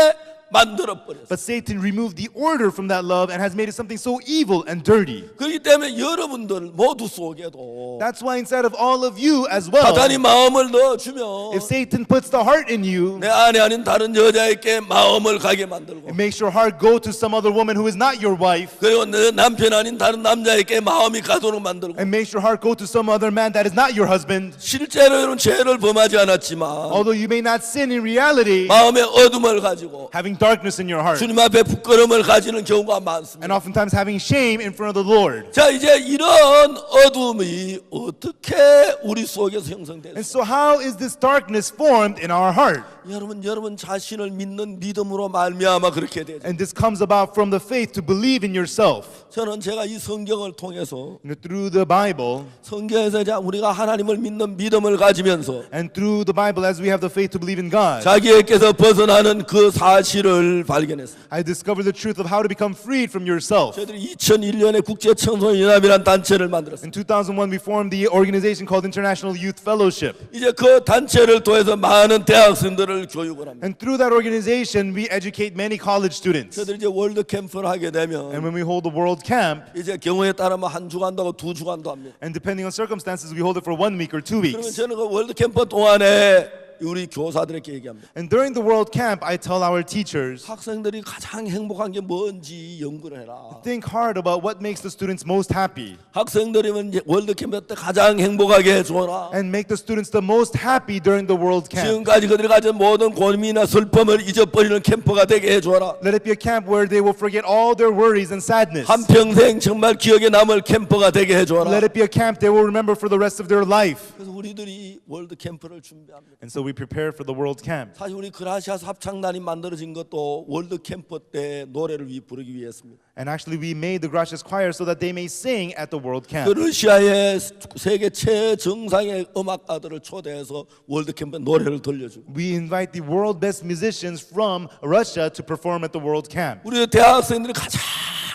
만들어버렸어요. But Satan removed the order from that love and has made it something so evil and dirty. 그렇기 때문에 여러분들 모두 속에도 That's why inside of all of you as well, 사탄이 마음을 넣어주면 if Satan puts the heart in you, 내 아내 아닌 다른 여자에게 마음을 가게 만들고 it makes your heart go to some other woman who is not your wife, 그리고 내 남편 아닌 다른 남자에게 마음이 가도록 만들고 and makes your heart go to some other man that is not your husband. 실제로 여러분 죄를 범하지 않았지만 Although you may not sin in reality, 마음의 어둠을 가지고 having darkness in your heart, 주님 앞에 부끄러움을 가지는 경우가 많습니다. and oftentimes having shame in front of the Lord. 자 이제 이런 어둠이 어떻게 우리 속에서 And 형성됐어요? so how is this darkness formed in our heart? 여러분 자신을 믿는 믿음으로 말미암아 그렇게 되죠. And this comes about from the faith to believe in yourself. 저는 제가 이 성경을 통해서 You know, through the Bible, 성경에서 자 우리가 하나님을 믿는 믿음을 가지면서 and through the Bible as we have the faith to believe in God, 자기에게서 벗어나는 그 사실을 발견했어요. I discovered the truth of how to become freed from yourself. 저희들이 2001년에 국제 청소년 연합이라는 단체를 만들었어요. In 2001, we formed the organization called International Youth Fellowship. 이제 그 단체를 통해서 많은 대학생들을 교육을 합니다. And through that organization, we educate many college students. 저희들이 이제 월드 캠프를 하게 And 되면 when we hold the World Camp, 이제 경우에 따르면 한 주간도 하고 두 주간도 합니다. and depending on circumstances, we hold it for 1 week or 2 그러면 weeks. 저는 그 월드 캠프 동안에 우리 교사들에게 얘기합니다. And during the World Camp, I tell our teachers, 학생들이 가장 행복한 게 뭔지 연구를 해라. think hard about what makes the students most happy. 학생들이면 이제 월드 캠프 때 가장 행복하게 해줘라. And make the students the most happy during the World Camp. 지금까지 그들이 가진 모든 고민이나 슬픔을 잊어버리는 캠프가 되게 해줘라. Let it be a camp where they will forget all their worries and sadness. 한평생 정말 기억에 남을 캠프가 되게 해줘라. Let it be a camp they will remember for the rest of their life. 그래서 우리들이 월드 캠프를 준비합니다. And so we prepare for the World Camp. 사실 우리 그라시아스 합창단이 만들어진 것도 월드 캠프 때 노래를 부르기 위해서입니다. And actually we made the Gracias Choir so that they may sing at the World 그 Camp. 러시아의 세계 최정상의 음악가들을 초대해서 월드 캠프 노래를 들려주고 We invite the world best musicians from Russia to perform at the World Camp. 우리 대학생들이 가장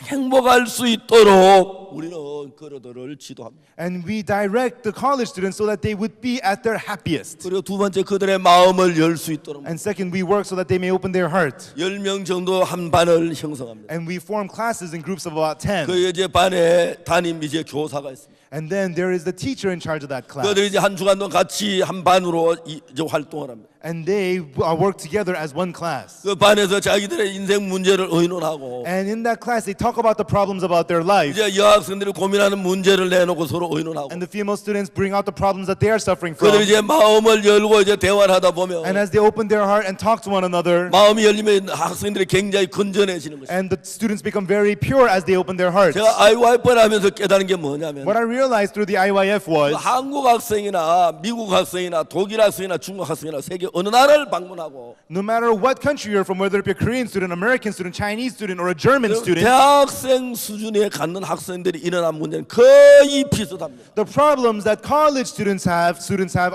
행복할 수 있도록 우리는 그들을 지도합니다. And we direct the college students so that they would be at their happiest. 그리고 두 번째 그들의 마음을 열 수 있도록 And second, we work so that they may open their heart. 10명 정도 한 반을 형성합니다. And we form classes in groups of about 10. 그 이제 반에 담임 이제 교사가 있습니다. And then there is the teacher in charge of that class. 그들이 이제 한 주간 동안 같이 한 반으로 이제 활동을 합니다. And they work together as one class. 그 반에서 자기들의 인생 문제를 의논하고 And in that class, they talk about the problems about their life. 이제 여학생들이 고민하는 문제를 내놓고 서로 의논하고 And the female students bring out the problems that they are suffering 그들이 from. 이제 마음을 열고 이제 대화를 하다 보면 And as they open their heart and talk to one another, 마음이 열리면 학생들이 굉장히 건전해지는 것입니다. and the students become very pure as they open their hearts. 제가 아이와이프를 하면서 깨달은 게 뭐냐면 What I realized through the IYF was 한국 학생이나 미국 학생이나 독일 학생이나 중국 학생이나 세계 어느 나라를 방문하고 no matter what country you're from, whether it be a Korean student, American student, Chinese student, or a German student, 대학생 수준에 갖는 학생들이 일어난 문제는 거의 비슷합니다. the problems that college students have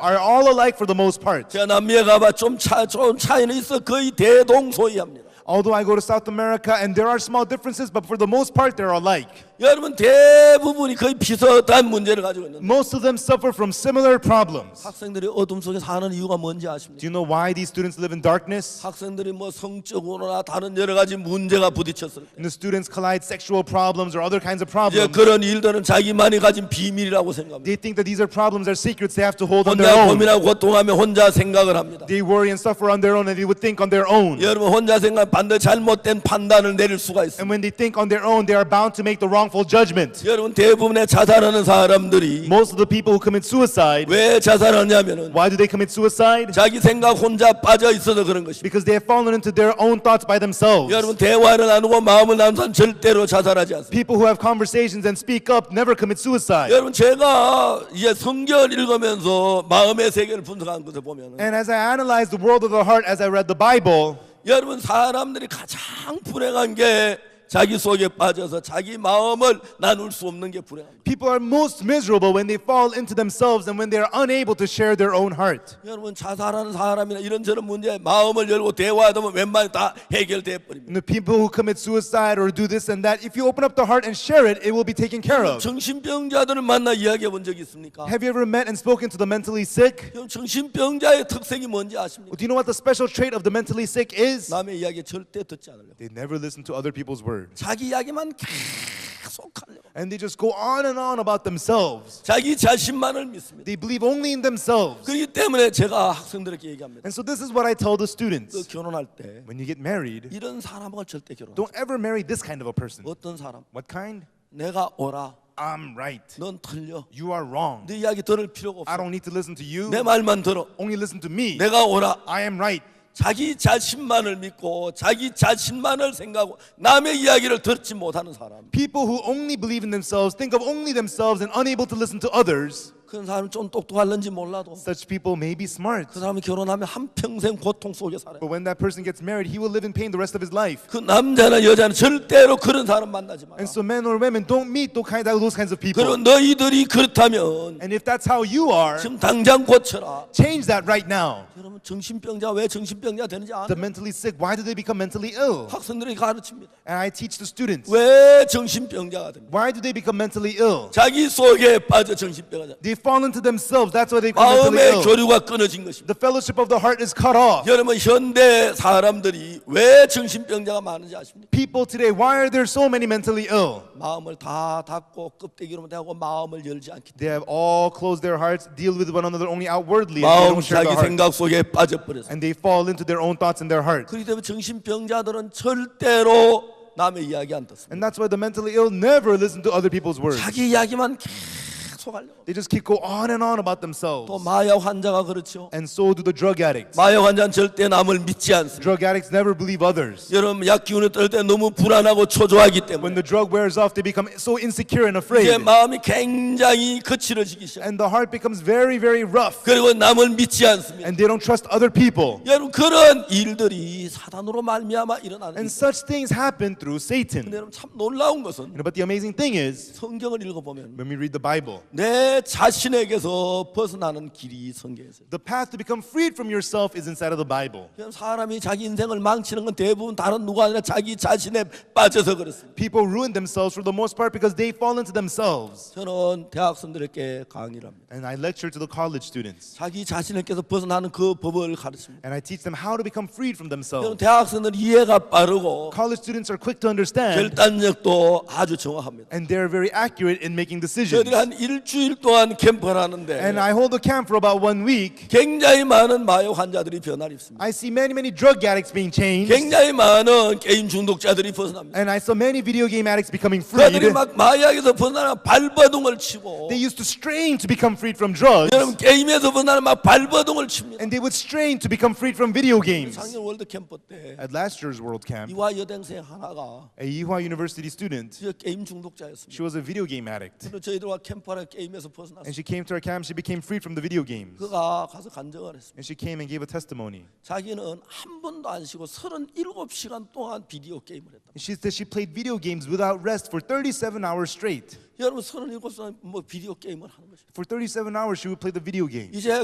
are all alike for the most part. 제가 남미에 가봐 좀 차이는 있어 거의 대동소이합니다. Although I go to South America and there are small differences, but for the most part they're alike. 여러분 대부분이 거의 비슷한 문제를 가지고 있는데 Most of them suffer from similar problems. 학생들이 어둠 속에 사는 이유가 뭔지 아십니까? Do you know why these students live in darkness? 학생들이 뭐 성적으로나 다른 여러 가지 문제가 부딪혔을 때 And the students collide sexual problems or other kinds of 이제 problems. 그런 일들은 자기만이 가진 비밀이라고 생각합니다. They think that these are problems, are secrets they have to hold on their 혼자 own. 고민하고 고통하며 혼자 생각을 합니다. They worry and suffer on their own, and they would think on their own. 여러분 혼자 생각 반드시 잘못된 판단을 내릴 수가 있습니다. And when they think on their own, they are bound to make the wrongful judgment. 여러분 대부분의 자살하는 사람들이 Most of the people who commit suicide, 왜 자살하냐면은 why do they commit suicide? 자기 생각 혼자 빠져 있어서 그런 것입니다. Because they have fallen into their own thoughts by themselves. 여러분 대화를 나누고 마음을 나누는 사람 절대로 자살하지 않습니다. People who have conversations and speak up never commit suicide. 여러분 제가 이제 성경을 읽으면서 마음의 세계를 분석하는 것을 보면 And as I analyzed the world of the heart as I read the Bible, 여러분 사람들이 가장 불행한 게 자기 속에 빠져서 자기 마음을 나눌 수 없는 게 불행합니다. people are most miserable when they fall into themselves and when they are unable to share their own heart. 여러분 자살하는 사람이나 이런저런 문제에 마음을 열고 대화하다 보면 웬만히 다 해결돼 버립니다. And the people who commit suicide or do this and that, if you open up the heart and share it, it will be taken care of. 정신병자들을 만나 이야기해 본 적이 있습니까? Have you ever met and spoken to the mentally sick? 여러분 정신병자의 특색이 뭔지 아십니까? Do you know what the special trait of the mentally sick is? 남의 이야기 절대 듣지 않으려고 They never listen to other people's words. 자기 이야기만 계속 하려고 And they just go on and on about themselves. 자기 자신만을 믿습니다. They believe only in themselves. 그렇기 때문에 제가 학생들에게 얘기합니다. And so this is what I tell the 그 students. 결혼할 때 When you get married, 이런 사람하고 절대 결혼. don't ever marry this kind of a person. 어떤 사람? What kind? 내가 오라. I'm right. 넌 틀려. You are wrong. 네 이야기 들을 필요가 I 없어. don't need to listen to you. 내 말만 들어. Only listen to me. 내가 오라. I am right. 자기 자신만을 믿고 자기 자신만을 생각하고 남의 이야기를 듣지 못하는 사람. People who only believe in themselves, think of only themselves and unable to listen to others. 그런 사람은 좀 똑똑할는지 몰라도 Such people may be smart. 그 사람이 결혼하면 한평생 고통 속에 살아요. But when that person gets married, he will live in pain the rest of his life. 그 남자나 여자는 절대로 그런 사람 만나지 마라. And so men or women, don't meet those kinds of 그리고 people. 너희들이 그렇다면 And if that's how you are, 지금 당장 고쳐라. change that right now. 여러분 정신병자 왜 정신병자 되는지 The 아세요? mentally sick, why do they become mentally ill? 학생들이 가르칩니다. And I teach the students, 왜 정신병자가 됩니까? why do they become mentally ill? 자기 속에 빠져 정신병자. They fall into themselves, that's why they become mentally 마음의 ill. 교류가 끊어진 것입니다. The fellowship of the heart is cut off. 여러분 현대 사람들이 왜 정신병자가 많은지 아십니까? People today, why are there so many mentally ill? 마음을 다 닫고 껍데기로만 대하고 마음을 열지 않기 때문에 They have all closed their hearts, deal with one another only outwardly, and they 마음 don't share 자기 the heart. 생각 속에 빠져버렸어요. And they fall into their own thoughts in their heart. 그렇기 때문에 정신병자들은 절대로 남의 이야기 안 듣습니다. And that's why the mentally ill never listen to other people's words. 자기 이야기만 계속 하려고. They just keep go on and on about themselves. 또 마약 환자가 그렇죠. And so do the drug addicts. 마약 환자는 절대 남을 믿지 않습니다. Drug addicts never believe others. 여러분 약 기운이 떨 때 너무 불안하고 초조하기 When 때문에 the drug wears off, they become so insecure and 이제 afraid. 마음이 굉장히 거칠어지기 시작. And the heart becomes very, very rough. 그리고 남을 믿지 않습니다. And they don't trust other people. 여러분 그런 일들이 사단으로 말미암아 일어나는. And such things happen through Satan. 근데 여러분 참 놀라운 것은 But the amazing thing is, 성경을 읽어보면 when we read the Bible, 내 자신에게서 벗어나는 길이 성경에 있어요. the path to become freed from yourself is inside of the Bible. 사람이 자기 인생을 망치는 건 대부분 다른 누가 아니라 자기 자신에 빠져서 그렇습니다. People ruin themselves for the most part because they fall into themselves. 저는 대학생들에게 강의를 합니다. And I lecture to the college students. 자기 자신에게서 벗어나는 그 법을 가르칩니다. And I teach them how to become freed from 여러분 themselves. 대학생들 이해가 빠르고 College students are quick to understand. 결단력도 아주 정확합니다. And they're very accurate in making decisions. 저희들이 한 일주일 동안 캠프를 하는데 And I hold a camp for about 1 week. 굉장히 많은 마약 환자들이 변화를 입습니다. I see many drug addicts being changed. 굉장히 많은 게임 중독자들이 벗어납니다. And I saw many video game addicts becoming freed. 그들이 막 마약에서 벗어나면 발버둥을 치고 They used to strain to become freed from drugs. 여러분 게임에서 벗어나면 막 발버둥을 칩니다. And they would strain to become freed from video games. 작년 월드 캠프 때 At last year's World Camp, 이화 여대생 하나가 a Yihua University student, 저 게임 중독자였습니다. she was a video game addict. 그래서 저희들과 캠프하러 게임에서 And 벗어났어요. she came to our camp. She became freed from the video games. 그가 가서 간증을 했습니다. And she came and gave a testimony. 자기는 한 번도 안 쉬고 37시간 동안 비디오 게임을 했다. And she said she played video games without rest for 37 hours straight. 여러분 37시간 뭐 비디오 게임을 하는 거죠. For 37 hours, she would play the video game. 이제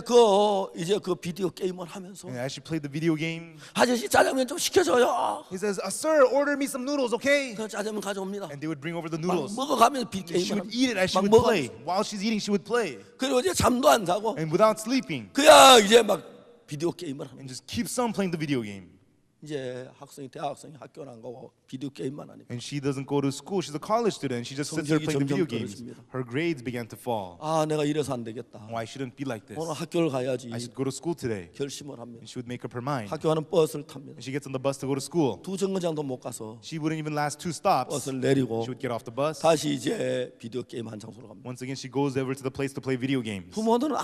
그 비디오 게임을 하면서 And as she played the video game, 아저씨 짜장면 좀 시켜줘요. he says, "Sir, order me some noodles, okay?" 그 짜장면 가져옵니다. And they would bring over the 막 noodles. 먹어가면서 비디오 And she 게임을 would eat it as she 막 would 먹어. play. While she's eating, she would play. 그리고 이제 잠도 안 자고 And without sleeping. 그야 이제 막 비디오 게임을 하는 And 거예요. just keeps on playing the video game. 이제 대학생이 학교는 안 가고 비디오 게임만 하니까 And she doesn't go to school. She's a college student. She just sits there 성적이 playing the video 점점 games. 떨어집니다. Her grades began to fall. 아 내가 이래서 안 되겠다. Oh, I shouldn't be like this. 오늘 학교를 가야지 I should go to school today. 결심을 합니다. And she would make up her mind. 학교 가는 버스를 탑니다. And she gets on the bus to go to school. 두 정거장도 못 가서 She wouldn't even last 2 stops. 버스를 내리고 She would get off the bus. 다시 이제 비디오 게임 한 장소로 갑니다. Once again, she goes over to the place to play video games. 부모들은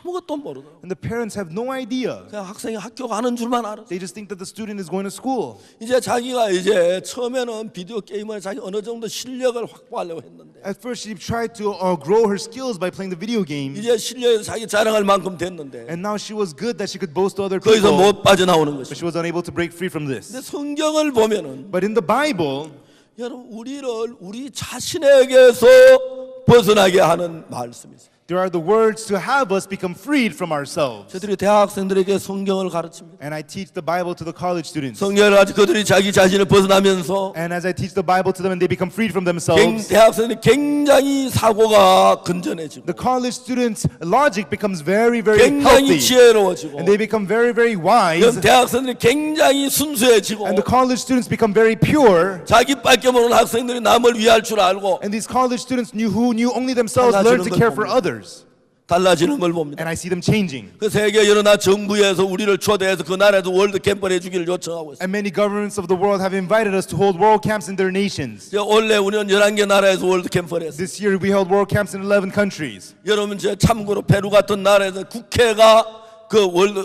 아무것도 모르더라고요. And the parents have no idea. 그냥 학생이 학교 가는 줄만 알아. They just think that the student is going to school. 이제 자기가 이제 처음에는 비디오 게임을 자기 어느 정도 실력을 확보하려고 했는데 At first, she tried to grow her skills by playing the video games. 이제 실력에서 자기 자랑할 만큼 됐는데 And now she was good that she could boast to other 거기서 people. 못 빠져나오는 But 것이죠. she was unable to break free from this. 근데 성경을 보면은 But in the Bible, 여러분 우리 자신에게서 벗어나게 하는 말씀이 있어요. there are the words to have us become freed from ourselves. 저들이 대학생들에게 성경을 가르칩니다. And I teach the Bible to the college students. 성경을 가지고 그들이 자기 자신을 벗어나면서 And as I teach the Bible to them and they become freed from themselves, 대학생들이 굉장히 사고가 건전해지고 the college students' logic becomes very, very 굉장히 healthy. 지혜로워지고 And they become very, very wise. 대학생들이 굉장히 순수해지고 And the college students become very pure. 자기밖에 모르는 학생들이 남을 위할 줄 알고 And these college students who knew only themselves learned to care for others. 달라지는 걸 봅니다. And I see them changing. 그 세계 여러 나라 정부에서 우리를 초대해서 그 나라에서 월드 캠프를 해주기를 요청하고 있어요. And many governments of the world have invited us to hold world camps in their nations. 원래 우리는 11개 나라에서 월드 캠프를 했어요. This year we held world camps in 11 countries. 여러분 참고로 페루 같은 나라에서 국회가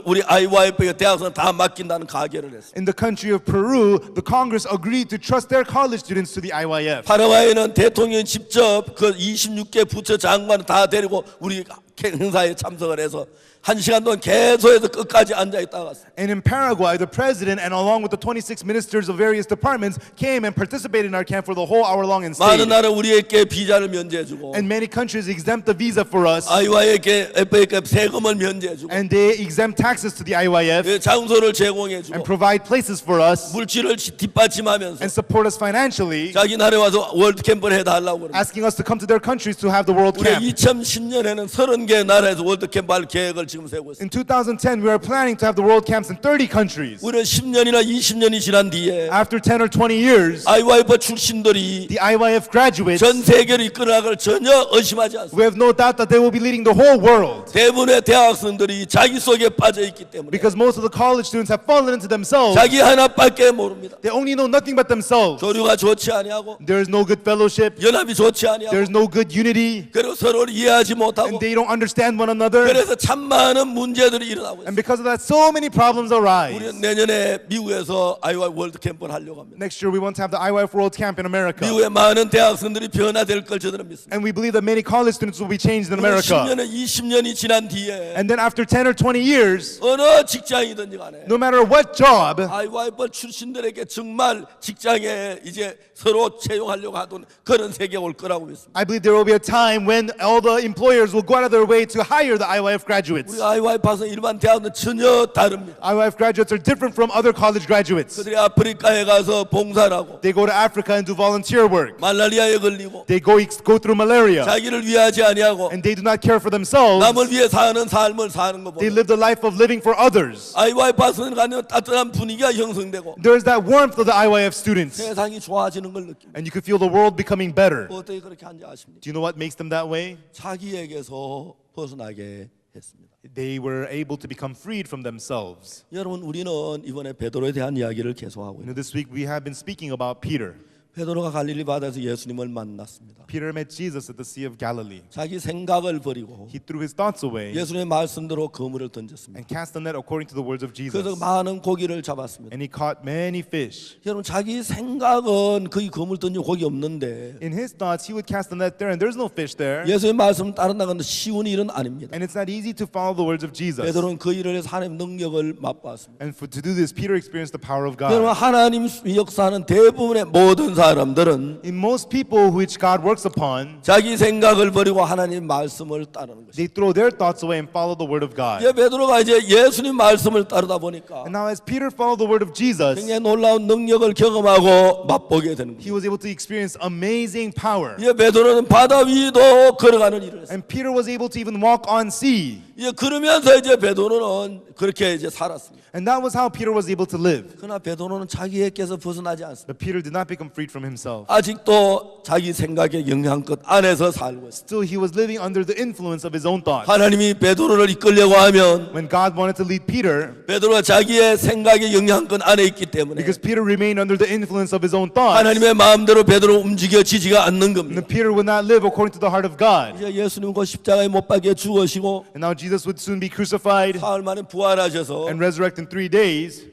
우리 IYF 대학생 다 맡긴다는 가결을 했어요. In the country of Peru, the Congress agreed to trust their college students to the IYF. 파라과이는 대통령이 직접 그 26개 부처 장관을 다 데리고 우리 행사에 참석을 해서 1시간 동안 계속해서 끝까지 앉아 있다가 갔어요. And in Paraguay, the president and along with the 26 ministers of various departments came and participated in our camp for the whole hour long and 많은 stayed. 나라 우리에게 비자를 면제해주고 And many countries exempt the visa for us. IYF에게 세금을 면제해주고 And they exempt taxes to the IYF 장소를 제공해주고 and provide places for us 물질을 뒷받침하면서 and support us financially, 자기 나라에 와서 월드 캠프를 해달라고 그럽니다. asking us to come to their countries to have the world 우리 camp. 2010년에는 30개 나라에서 월드 캠프 할 계획을 지금 세우고 있습니다. In 2010, we are planning to have the world camps in 30 countries. 우리는 10년이나 20년이 지난 뒤에 After 10 or 20 years, IYF 출신들이 the IYF graduates, 전 세계를 이끌어나갈 전혀 의심하지 않습니다. we have no doubt that they will be leading the whole world. 대부분의 대학생들이 자기 속에 빠져 있기 때문에 Because most of the college students have fallen into themselves. 자기 하나밖에 모릅니다. They only know nothing but themselves. 교류가 좋지 아니하고 There is no good fellowship. 연합이 좋지 There 아니하고 is no good unity. 그리고 서로를 이해하지 못하고 And they don't understand one another. 그래서 참 많은 문제들이 일어나고 있어요. And because of that, so many problems arise. 우리는 내년에 미국에서 IY 월드 캠프를 하려고 합니다. Next year, we want to have the IYF World Camp in America. 미국의 많은 대학생들이 변화될 걸 저들은 믿습니다. And we believe that many college students will be changed in America. 10년에 20년이 지난 뒤에 And then after 10 or 20 years, 어느 직장이든지 간에 no matter what job, IYF 출신들에게 정말 직장에 이제 서로 채용하려고 하던 그런 세계가 올 거라고 믿습니다. I believe there will be a time when all the employers will go out of their way to hire the IYF graduates. 우리 IYF 학생 일반 대학은 전혀 다릅니다. IYF graduates are different from other college graduates. 그들이 아프리카에 가서 봉사를 하고 They go to Africa and do volunteer work. 말라리아에 걸리고 They go through malaria. 자기를 위하지 아니하고 And they do not care for themselves. 남을 위해 사는 삶을 사는 거 They 보면 live the life of living for others. IYF 학생을 가면 따뜻한 분위기가 형성되고 There is that warmth of the IYF students. 세상이 좋아지는 걸 느낍니다. And you can feel the world becoming better. 어떻게 그렇게 한지 아십니까? Do you know what makes them that way? 자기에게서 벗어나게 했습니다. They were able to become freed from themselves. 여러분 우리는 이번에 베드로에 대한 이야기를 계속하고 있습니다. This week we have been speaking about Peter. 베드로가 갈릴리 바다에서 예수님을 만났습니다. Peter met Jesus at the Sea of Galilee. 자기 생각을 버리고 He threw his thoughts away 예수님의 말씀대로 그물을 던졌습니다. and cast the net according to the words of 그래서 Jesus. 많은 고기를 잡았습니다. And he caught many fish. 여러분 자기 생각은 거기 그물 던지고 고기 없는데 In his thoughts, he would cast the net there, and there's no fish there. 예수님의 말씀 따른다는 건 쉬운 일은 아닙니다. And it's not easy to follow the words of Jesus. 베드로는 그 일을 해서 하나님의 능력을 맛보았습니다. And to do this, Peter experienced the power of 여러분 God. 하나님 역사하는 대부분의 모든 사람들은 In most people which God works upon, 자기 생각을 버리고 하나님 말씀을 따르는 것입니다. they throw their thoughts away and follow the word of God. 이제 베드로가 이제 예수님 말씀을 따르다 보니까 And now as Peter followed the word of Jesus, 굉장히 놀라운 능력을 경험하고 맛보게 되는 he 거예요. was able to experience amazing power. 이제 베드로는 바다 위도 걸어가는 일을 했어요. And Peter was able to even walk on sea. 이제 그러면서 이제 베드로는 그렇게 이제 살았습니다. And that was how Peter was able to live. 그러나 베드로는 자기에게서 벗어나지 않습니다. But Peter did not become freed from himself. 아직도 자기 생각의 영향권 안에서 살고 있습니다. Still, he was living under the influence of his own thoughts. 하나님이 베드로를 이끌려고 하면 When God wanted to lead Peter, 베드로가 자기의 생각의 영향권 안에 있기 때문에 because Peter remained under the influence of his own thoughts, 하나님의 마음대로 베드로 움직여지지가 않는 겁니다. then Peter would not live according to the heart of God. 이제 예수님 곧 십자가에 못 박혀 죽으시고 And now Jesus would soon be crucified 사흘 만에 부활하셔서 and resurrect in 3 days,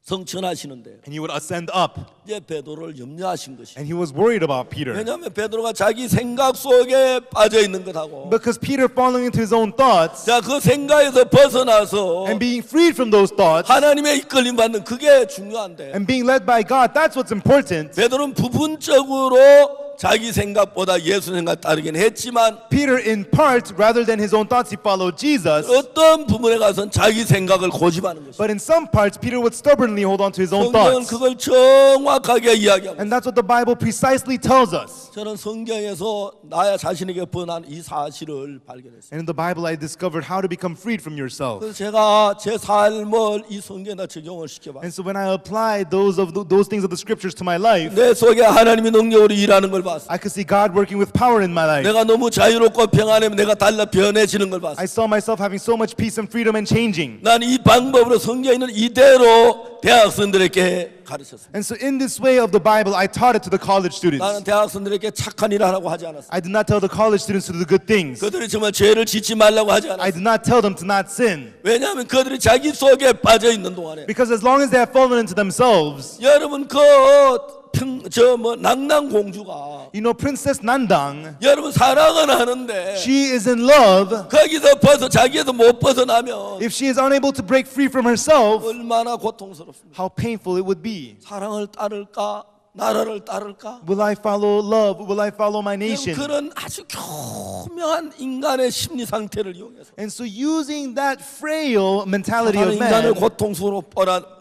성천하시는데 and he would ascend up. 이제 베드로를 염려하신 것이. And he was worried about Peter. 왜냐하면 베드로가 자기 생각 속에 빠져 있는 것하고 Because Peter falling into his own thoughts 자 그 생각에서 벗어나서 and being freed from those thoughts 하나님의 이끌림 받는 그게 중요한데 and being led by God, that's what's important. 베드로는 부분적으로 자기 생각보다 예수 생각 따르긴 했지만 Peter, in part, rather than his own thoughts, he followed Jesus. 어떤 부분에 가서는 자기 생각을 고집하는 것이죠. But in some parts, Peter would stubbornly hold on to his own 성경은 thoughts. 그걸 정확하게 이야기하고 And that's what the Bible precisely tells us. 저는 성경에서 나야 자신에게 번한 이 사실을 발견했어요. And in the Bible, I discovered how to become freed from yourself. 그래서 제가 제 삶을 이 성경에다 적용을 시켜봤어요. And so when I applied those things of the scriptures to my life, 내 속에 하나님의 능력으로 일하는 걸 봤어요. I could see God working with power in my life. 내가 너무 자유롭고 평안하면 내가 달라 변해지는 걸 봤어요. I saw myself having so much peace and freedom and changing. 난 이 방법으로 성경에 있는 이대로 대학생들에게 가르쳤습니다. And so in this way of the Bible, I taught it to the college students. 나는 대학생들에게 착한 일을 하라고 하지 않았어요. I did not tell the college students to do the good things. 그들이 정말 죄를 짓지 말라고 하지 I 않았어요. did not tell them to not sin. 왜냐하면 그들이 자기 속에 빠져 있는 동안에 Because as long as they have fallen into themselves, 여러분 낭낭 공주가 you know, Princess Nandang, 여러분 사랑은 하는데 she is in love. 거기서 자기에서 못 벗어나면 If she is unable to break free from herself, 얼마나 고통스럽습니다. how painful it would be. 사랑을 따를까 나라를 따를까? Will I follow love? Will I follow my 여러분, nation? 그런 아주 교묘한 인간의 심리 상태를 이용해서 And so using that frail mentality 사탄은 of 인간을 man, 고통스러워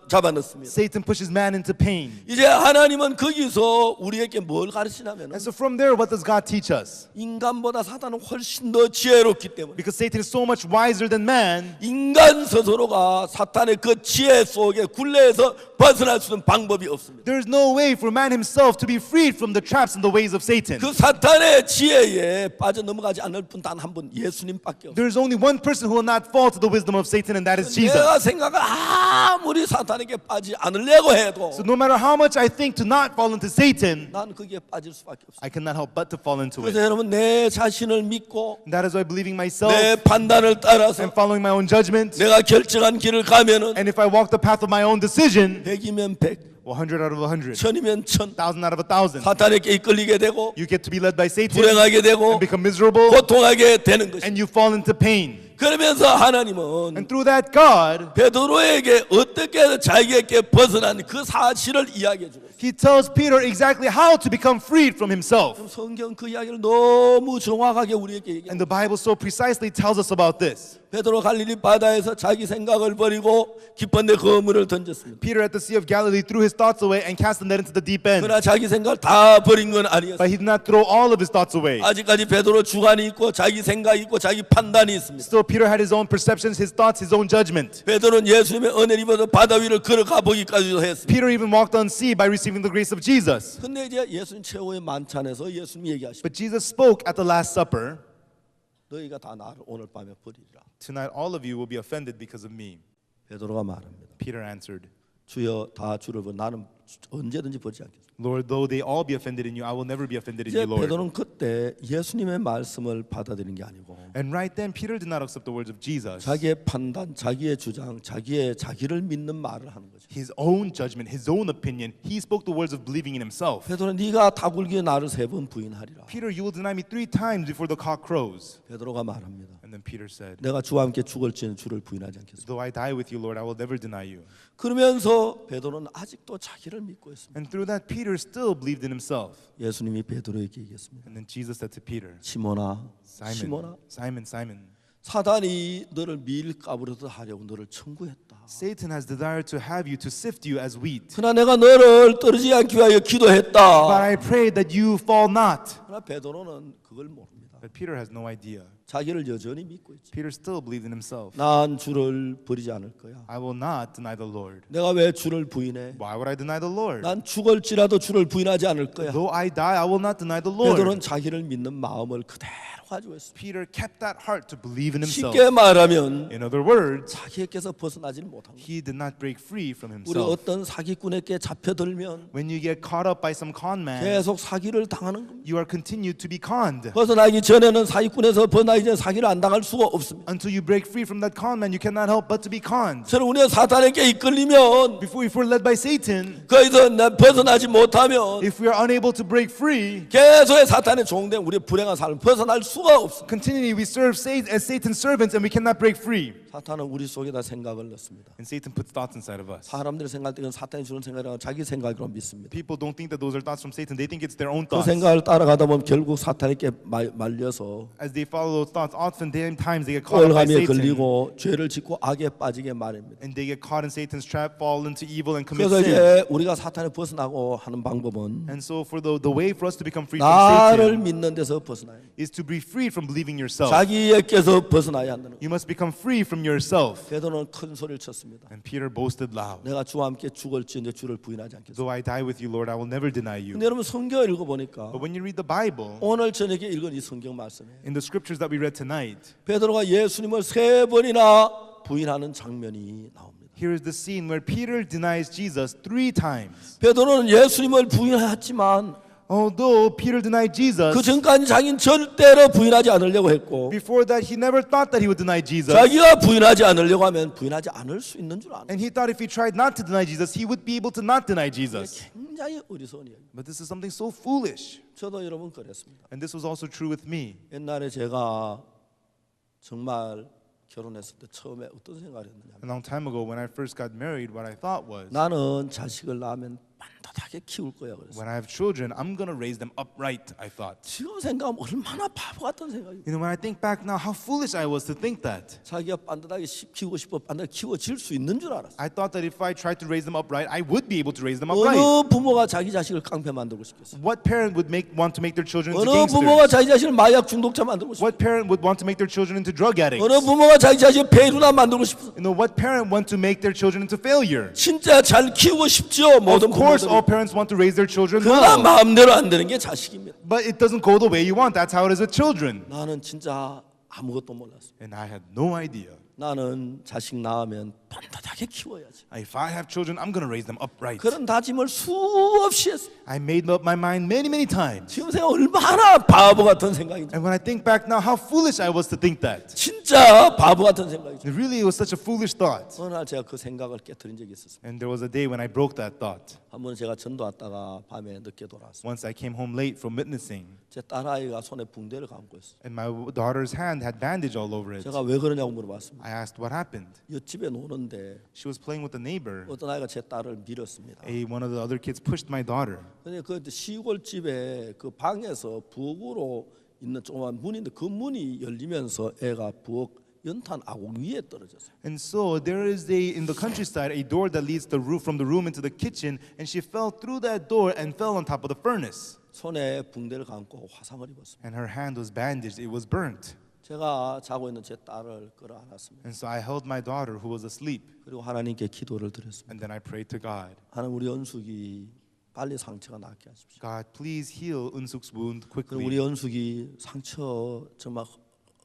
잡아넣습니다. Satan pushes man into pain. 이제 하나님은 거기서 우리에게 뭘 가르치냐면 And so from there, what does God teach us? 인간보다 사탄은 훨씬 더 지혜롭기 때문에 Because Satan is so much wiser than man, 인간 스스로가 사탄의 그 지혜 속에 굴레에서 벗어날 수 있는 방법이 없습니다. there is no way for man himself to be freed from the traps and the ways of Satan. 그 사탄의 지혜에 빠져 넘어가지 않을 분 단 한 분 예수님밖에 없어요. There is only one person who will not fall to the wisdom of Satan, and that is Jesus. 내가 생각을 아무리 사탄에게 빠지 않으려고 해도 So no matter how much I think to not fall into Satan, 난 거기에 빠질 수밖에 없어요. I cannot help but to fall into 그래서 it. 여러분 내 자신을 믿고 And that is why believing myself 내 판단을 따라서 and following my own judgment, 내가 결정한 길을 가면은 and if I walk the path of my own decision, 100이면 100, 100 out of 100, 1000이면 1000 1,000 out of 1,000, 사탄에게 이끌리게 되고 you get to be led by Satan 불행하게 되고 and become miserable, 고통하게 되는 것입니다. and you fall into pain. 그러면서 하나님은 And through that, God, 베드로에게 어떻게 해서 자기에게 벗어난 그 사실을 이야기해 주고 있어요. He tells Peter exactly how to become freed from himself. 성경 그 이야기를 너무 정확하게 우리에게 얘기해요. And the Bible so precisely tells us about this. 베드로 갈릴리 바다에서 자기 생각을 버리고 깊은 데 그물을 던졌습니다. Peter at the Sea of Galilee threw his thoughts away and cast the net into the deep end. 그러나 자기 생각을 다 버린 건 아니었어요. But he did not throw all of his thoughts away. 아직까지 베드로 주관이 있고 자기 생각이 있고 자기 판단이 있습니다. Still, Peter had his own perceptions, his thoughts, his own judgment. 베드로는 예수님의 은혜를 입어서 바다 위를 걸어가 보기까지도 했습니다. Peter even walked on sea by receiving the grace of Jesus. 근데 이제 예수님 최후의 만찬에서 예수님이 얘기하시고 But Jesus spoke at the Last Supper, 너희가 다 나를 오늘 밤에 버리리라. "Tonight all of you will be offended because of me." 베드로가 말합니다. Peter answered, 주여 다 주를 나는 언제든지 버리지 않겠습니다. Lord, though they all be offended in you, I will never be offended in 이제 you, Lord. 베드로는 그때 예수님의 말씀을 받아들이는 게 아니고 And right then, Peter did not accept the words of Jesus. 자기의 판단, 자기의 주장, 자기를 믿는 말을 하는 거죠. His own judgment, his own opinion. He spoke the words of believing in himself. 베드로는 네가 다굴기에 나를 3번 부인하리라. Peter, you will deny me 3 times before the cock crows. 베드로가 말합니다. And then Peter said, 내가 주와 함께 죽을지는 주를 부인하지 않겠습니다. though I die with you, Lord, I will never deny you. 그러면서 베드로는 아직도 자기를 믿고 있습니다. And through that, Peter still believed in himself. 예수님이 베드로에게 얘기했습니다. And then Jesus said to Peter, 시몬아, Simon, 시몬아, Simon, Simon, 사단이 너를 밀가부르듯 하려고 너를 청구했다. Satan has desired to have you to sift you as wheat. 그러나 내가 너를 떨어지지 않기 위하여 But 기도했다. I prayed that you fall not. 그러나 베드로는 그걸 모릅니다. But Peter has no idea. 자기를 여전히 믿고 있죠. Peter still believed in himself. 난 주를 버리지 않을 거야. I will not deny the Lord. 내가 왜 주를 부인해? Why would I deny the Lord? 난 죽을지라도 주를 부인하지 않을 거야. Though I die, I will not deny the Lord. 베드로는 자기를 믿는 마음을 그대로 가지고 있습니다. Peter kept that heart to believe in himself. 쉽게 말하면 In other words, 자기에게서 벗어나질 못한 거예요. he did not break free from 우리 himself. 어떤 사기꾼에게 잡혀들면 When you get caught up by some con man, 계속 사기를 당하는 겁니다. you are continued to be conned. 벗어나기 전에는 사기꾼에서 벗어나기 전에 사기를 안 당할 수가 없습니다. Until you break free from that con man, you cannot help but to be conned. 저는 우리가 사탄에게 이끌리면 If we're led by Satan, 거기서 벗어나지 못하면 if we are unable to break free, 계속의 사탄의 종된 우리의 불행한 삶을 벗어날 수가 없습니다. continually we serve Satan as Satan's servants and we cannot break free. 사탄은 우리 속에다 생각을 넣습니다. And Satan puts thoughts inside of us. 사람들이 생각할 때는 사탄이 주는 생각이라고 자기 생각으로 믿습니다. People don't think that those are thoughts from Satan. They think it's their own 그 thoughts. 생각을 따라가다 보면 결국 사탄에게 말려서 As they follow those thoughts, oftentimes they get caught up by 올감에 Satan. 걸리고 죄를 짓고 악에 빠지게 말입니다. And they get caught in Satan's trap, fall into evil and commit 그래서 sin. 이제 우리가 사탄에 벗어나고 하는 방법은 And so for the way for us to become free from 나를 Satan 믿는 데서 벗어나요. is to be free from believing yourself. 자기에게서 벗어나야 한다는 거예요. You must become free from yourself. 베드로는 큰 소리를 쳤습니다. And Peter boasted loud. 내가 주와 함께 죽을지언정 주를 부인하지 않겠습니다. Though I die with you, Lord, I will never deny you. 근데 여러분 성경을 읽어보니까 But when you read the Bible, 오늘 저녁에 읽은 이 성경 말씀에 in the scriptures that we read tonight, 베드로가 예수님을 3번이나 부인하는 장면이 나옵니다. here is the scene where Peter denies Jesus 3 times. 베드로는 예수님을 부인했지만 Although Peter denied Jesus, 그 전까지 자기는 절대로 부인하지 않으려고 했고 before that he never thought that he would deny Jesus. 자기가 부인하지 않으려고 하면 부인하지 않을 수 있는 줄 아는 And he thought if he tried not to deny Jesus, he would be able to not deny Jesus. 굉장히 어리석은 이야기. But this is something so foolish. 저도 여러분 그랬습니다. And this was also true with me. 옛날에 제가 정말 결혼했을 때 처음에 어떤 생각을 했느냐. A long time ago when I first got married, what I thought was, 나는 자식을 낳으면 빤듯하게 키울 거야 그랬어. when I have children, I'm going to raise them upright, I thought. 지금 생각하면 얼마나 바보 같은 생각이에요. You know, when I think back now, how foolish I was to think that. 자기가 빤듯하게 키우고 싶어 빤듯하게 키워질 수 있는 줄 알았어. I thought that if I tried to raise them upright, I would be able to raise them 어느 upright. 부모가 자기 자식을 깡패 만들고 싶겠어? What parent would want to make their children into 어느 부모가 gangsters? 자기 자식을 마약 중독자 만들고 싶어? What parent would want to make their children into drug addicts? 어느 부모가 자기 자식을 폐류나 만들고 싶어? You know, what parent want to make their children into failure? 진짜 잘 키우고 싶죠. Of 모든 course, all 부모들이. parents want to raise their children 그러나 well. 마음대로 안 되는 게 자식입니다. But it doesn't go the way you want. That's how it is with children. 나는 진짜 아무것도 몰랐어. And I had no idea. 나는 자식 낳으면 빤듯하게 키워야지. If I have children, I'm going to raise them upright. 그런 다짐을 수없이 했어. I made up my mind many, many times. 지금 생각 얼마나 바보 같은 생각인지. And when I think back now, how foolish I was to think that. 진짜 바보 같은 생각이죠. It really was such a foolish thought. 어느 날 제가 그 생각을 깨뜨린 적이 있었어요. And there was a day when I broke that thought. 한번 제가 전도 왔다가 밤에 늦게 돌아왔어요. Once I came home late from witnessing, 제 딸아이가 손에 붕대를 감고 있어요. and my daughter's hand had bandage all over it. 제가 왜 그러냐고 물어봤습니다. I asked what happened. 옆집에 노는데 She was playing with a neighbor. 어떤 아이가 제 딸을 밀었습니다. One of the other kids pushed my daughter. 근데 그 시골집에 그 방에서 부엌으로 있는 조그만 문인데 그 문이 열리면서 애가 부엌 연탄 아궁 위에 떨어졌어요. And so there is in the countryside a door that leads the roof from the room into the kitchen, and she fell through that door and fell on top of the furnace. 손에 붕대를 감고 화상을 입었습니다. And her hand was bandaged; it was burnt. 제가 자고 있는 제 딸을 끌어안았습니다. And so I held my daughter who was asleep, 그리고 하나님께 기도를 드렸습니다. and then I prayed to God. 하나님 우리 연숙이 빨리 상처가 낫게 하십시오. God, please heal Unsuk's wound 그리고 quickly. 우리 연숙이 상처 정말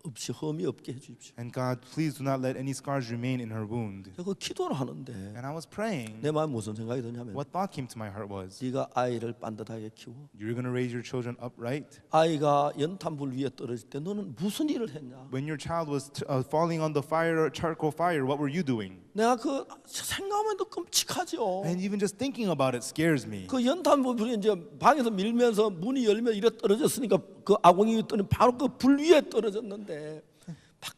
없이 험이 없게 해주십시오. And God, please do not let any scars remain in her wound. 제가 그 기도를 하는데 And I was praying. 내 마음에 무슨 생각이 드냐면 What thought came to my heart was, 네가 아이를 반듯하게 키워. you're going to raise your children upright. 아이가 연탄불 위에 떨어질 때 너는 무슨 일을 했냐? When your child was falling on the fire, charcoal fire, what were you doing? 내가 그 생각하면 또 끔찍하죠. And even just thinking about it scares me. 그 연탄불이 이제 방에서 밀면서 문이 열면 이래 떨어졌으니까 그 아궁이 떠는 바로 그 불 위에 떨어졌는데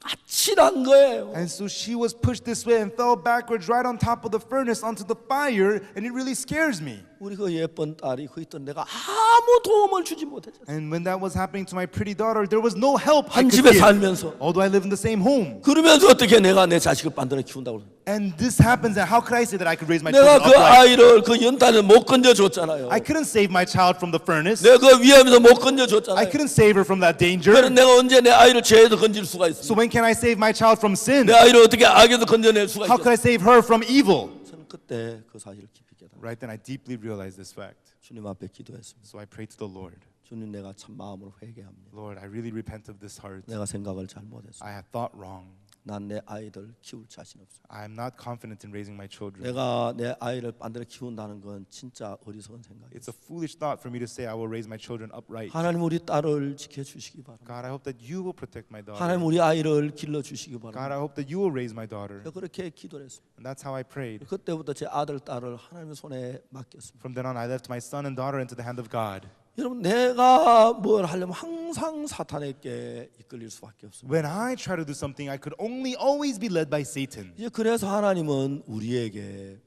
아찔한 거예요. And so she was pushed this way and fell backwards right on top of the furnace onto the fire, and it really scares me. 우리 그 예쁜 딸이 그 있던 내가 아무 도움을 주지 못했죠. And when that was happening to my pretty daughter, there was no help I 한 could 집에 give. 살면서 Although I live in the same home. 그러면서 어떻게 내가 내 자식을 반드시 키운다고 그래요? And this happens, and how could I say that I could raise my 내가 children 그 upright? 아이를 그 연탄을 못 건져줬잖아요. I couldn't save my child from the furnace. 내가 그 위험에서 못 I 건져줬잖아요. couldn't save her from that danger. 그래서 내가 언제 내 아이를 죄에서 건질 수가 So 있습니까? when can I save my child from sin? 내 아이를 어떻게 악에서 건져낼 수가 How could 있겠어요? I save her from evil? 저는 그때 그 사실을 깊이 깨달았어요. Right then, I deeply realized this fact. 주님 앞에 기도했습니다. So I prayed to the Lord. 주님, 내가 참 마음으로 회개합니다. Lord, I really repent of this heart. 내가 생각을 잘못했습니다. I have thought wrong. 난 내 아이들 키울 자신 없어요. I am not confident in raising my children. 내가 내 아이를 반드시 키운다는 건 진짜 어리석은 생각이에요. It's a foolish thought for me to say I will raise my children upright. 하나님 우리 딸을 지켜주시기 바랍니다. God, I hope that you will protect my daughter. 하나님 우리 아이를 길러주시기 God, 바랍니다. I hope that you will raise my daughter. 제가 그렇게 기도를 했습니다. And that's how I prayed. 그때부터 제 아들, 딸을 하나님의 손에 맡겼습니다. From then on, I left my son and daughter into the hand of God. 여러분, 내가 뭘 하려면 항상 사탄에게 이끌릴 수밖에 없습니다. When I try to do something, I could only always be led by Satan. 이제 그래서 하나님은 우리에게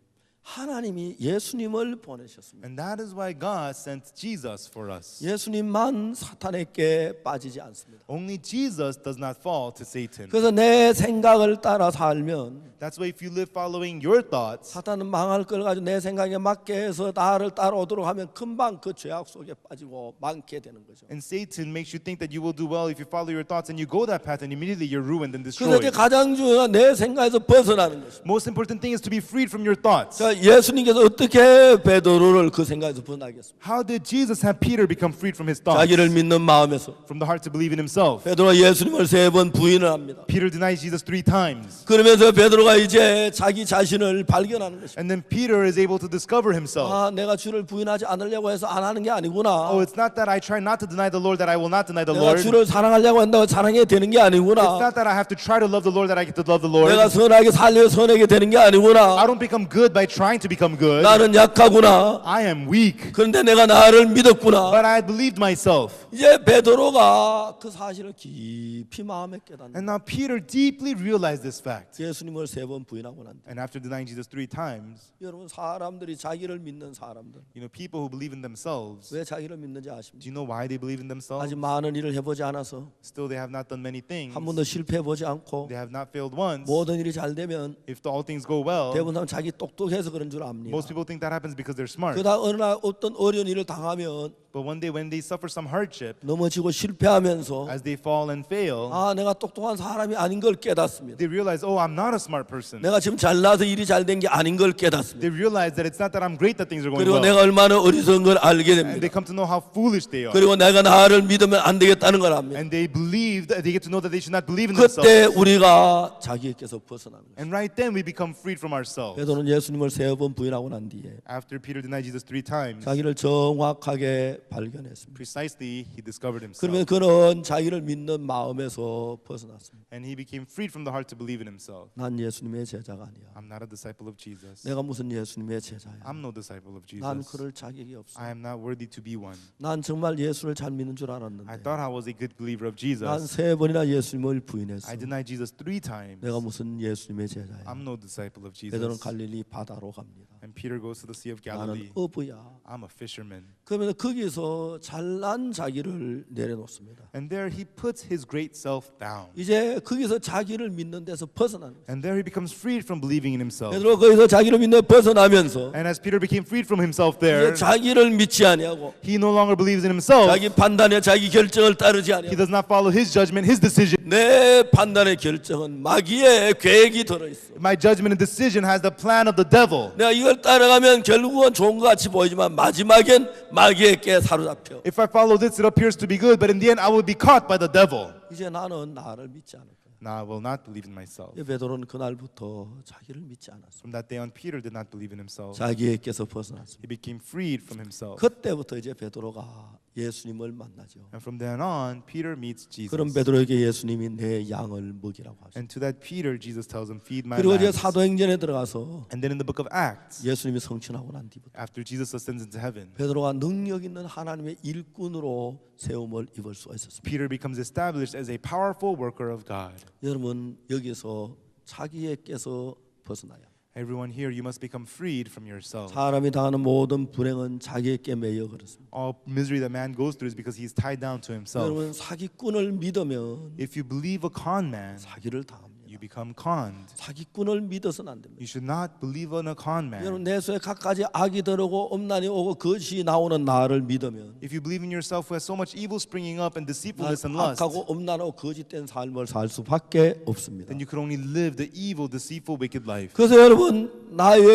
하나님이 예수님을 보내셨습니다. And that is why God sent Jesus for us. 예수님만 사탄에게 빠지지 않습니다. Only Jesus does not fall to Satan. 그래서 내 생각을 따라 살면 That's why if you live following your thoughts, 사탄은 망할 걸 가지고 내 생각에 맞게 해서 나를 따라오도록 하면 금방 그 죄악 속에 빠지고 많게 되는 거죠. and Satan makes you think that you will do well if you follow your thoughts, and you go that path, and immediately you're ruined and 그래서 이제 destroyed. 가장 중요한 내 생각에서 벗어나는 것입니다. Most important thing is to be freed from your thoughts. 자, 예수님께서 어떻게 베드로를 그 생각에서 벗어나겠습니까? How did Jesus have Peter become freed from his thoughts? 자기를 믿는 마음에서 From the heart to believe in himself. 베드로가 예수님을 3번 부인을 합니다. Peter denies Jesus 3 times. 그러면서 베드로가 이제 자기 자신을 발견하는 것입니다. And then Peter is able to discover himself. 아, 내가 주를 부인하지 않으려고 해서 안 하는 게 아니구나. Oh, it's not that I try not to deny the Lord that I will not deny the 내가 Lord. 주를 사랑하려고 한다고 사랑해야 되는 게 It's 아니구나. not that I have to try to love the Lord that I get to love the Lord. 내가 선하게 살려야 선하게 되는 게 I 아니구나. don't become good by trying to become good. 나는 약하구나. I am weak. 그런데 내가 나를 믿었구나. But I believed myself. 이제 베드로가 그 사실을 깊이 마음에 깨닫는 And now Peter deeply realized this fact. 예수님을 3번 부인하고 난 뒤 And after denying Jesus 3 times, 여러분, 사람들이 자기를 믿는 사람들 people who believe in themselves, 왜 자기를 믿는지 do 아십니까? you know why they believe in themselves? 아직 많은 일을 해보지 않아서 Still, they have not done many things. 한 번도 실패해보지 않고 They have not failed once. 모든 일이 잘 되면 If all things go well, 대부분 사람 자기 똑똑해서 그런 줄 압니다. most people think that happens because they're smart. 그러다 어느 날 어떤 어려운 일을 당하면 But one day when they suffer some hardship, 넘어지고 실패하면서 as they fall and fail, 아, 내가 똑똑한 사람이 아닌 걸 깨닫습니다. they realize, oh, I'm not a smart person. 내가 지금 잘나서 일이 잘 된 게 아닌 걸 깨닫습니다. They realize that it's not that I'm great that things are going 그리고 well. 내가 얼마나 어리석은 걸 알게 And they 됩니다. come to know how foolish they are. 그리고 내가 나를 믿으면 안 되겠다는 걸 압니다. And they believe that they get to know that they should not believe in themselves. 그때 우리가 자기에게서 벗어나는 거예요. And right then we become freed from ourselves. 베드로는 예수님을 3번 부인하고 난 뒤에 After Peter denied Jesus 3 times, 자기를 정확하게 발견했습니다. precisely he discovered himself. 그러면 그는 자기를 믿는 마음에서 벗어났습니다. And he became freed from the heart to believe in himself. 난 예수님의 제자가 아니야. I'm not a disciple of Jesus. 내가 무슨 예수님의 제자야. I'm no disciple of 난 Jesus. 그럴 자격이 없어. I am not worthy to be one. 난 정말 예수를 잘 믿는 줄 I 알았는데 thought I was a good believer of 난 Jesus. 3번이나 예수님을 부인했어. I denied Jesus 3 times. 내가 무슨 예수님의 제자야. I'm no disciple of 베드로는 Jesus. 갈릴리 바다로 갑니다. And Peter goes to the Sea of 나는 Galilee. 어부야. I'm a fisherman. 그러면 거기서 잘난 자기를 내려놓습니다. And there he puts his great self down. 이제 거기서 자기를 믿는 데서 벗어나는 거예요. And there he becomes freed from believing in himself. 베드로 거기서 자기를 믿는 데 벗어나면서 And as Peter became freed from himself 이제 there, 자기를 믿지 아니하고 he no longer believes in himself. 자기 판단에 자기 결정을 따르지 He 아니하고 does not follow his judgment, his decision. 내 판단의 결정은 마귀의 계획이 들어있어. My judgment and decision has the plan of the devil. 내가 이걸 베드로를 따라가면 결국은 좋은 것 같이 보이지만 마지막엔 마귀에게 사로잡혀 If I follow this, it appears to be good, but in the end, I will be caught by the devil. 이제 나는 나를 믿지 않을 거야. Now I will not believe in myself. 베드로는 그날부터 자기를 믿지 않았어. From that day on, Peter did not believe in himself. 자기에게서 벗어났습니다. He became freed from himself. 그때부터 이제 베드로가 예수님을 만나죠. And from then on, Peter meets 그럼 Jesus. 베드로에게 예수님이 내 양을 먹이라고 하시죠. And to that Peter, Jesus tells him, feed my 그리고 이제 lambs. 사도행전에 들어가서 And then in the book of Acts, 예수님이 성취하고 난 뒤부터 after Jesus ascends into heaven, 베드로가 능력 있는 하나님의 일꾼으로 세움을 입을 수가 있었습니다. Peter becomes established as a powerful worker of God. 여러분 여기서 자기에게서 벗어나야. Everyone here, you must become freed from yourself. 사람이 당하는 모든 불행은 자기에게 매여 그렇습니다. All misery that man goes through is because he is tied down to himself. 여러분 사기꾼을 믿으면 If you believe a con man, 사기를 당합니다. you become conned. 사기꾼을 믿어서는 안 됩니다. You should not believe in a con 여러분 man. 내 속에 갖가지 악이 들어오고 엄난이 오고 거짓이 나오는 나를 믿으면 If you believe in yourself who has so much evil springing up and deceitfulness and lust, 악하고 엄난하고 거짓된 삶을 살 수밖에 없습니다. then you can only live the evil, deceitful, wicked life. 그래서 여러분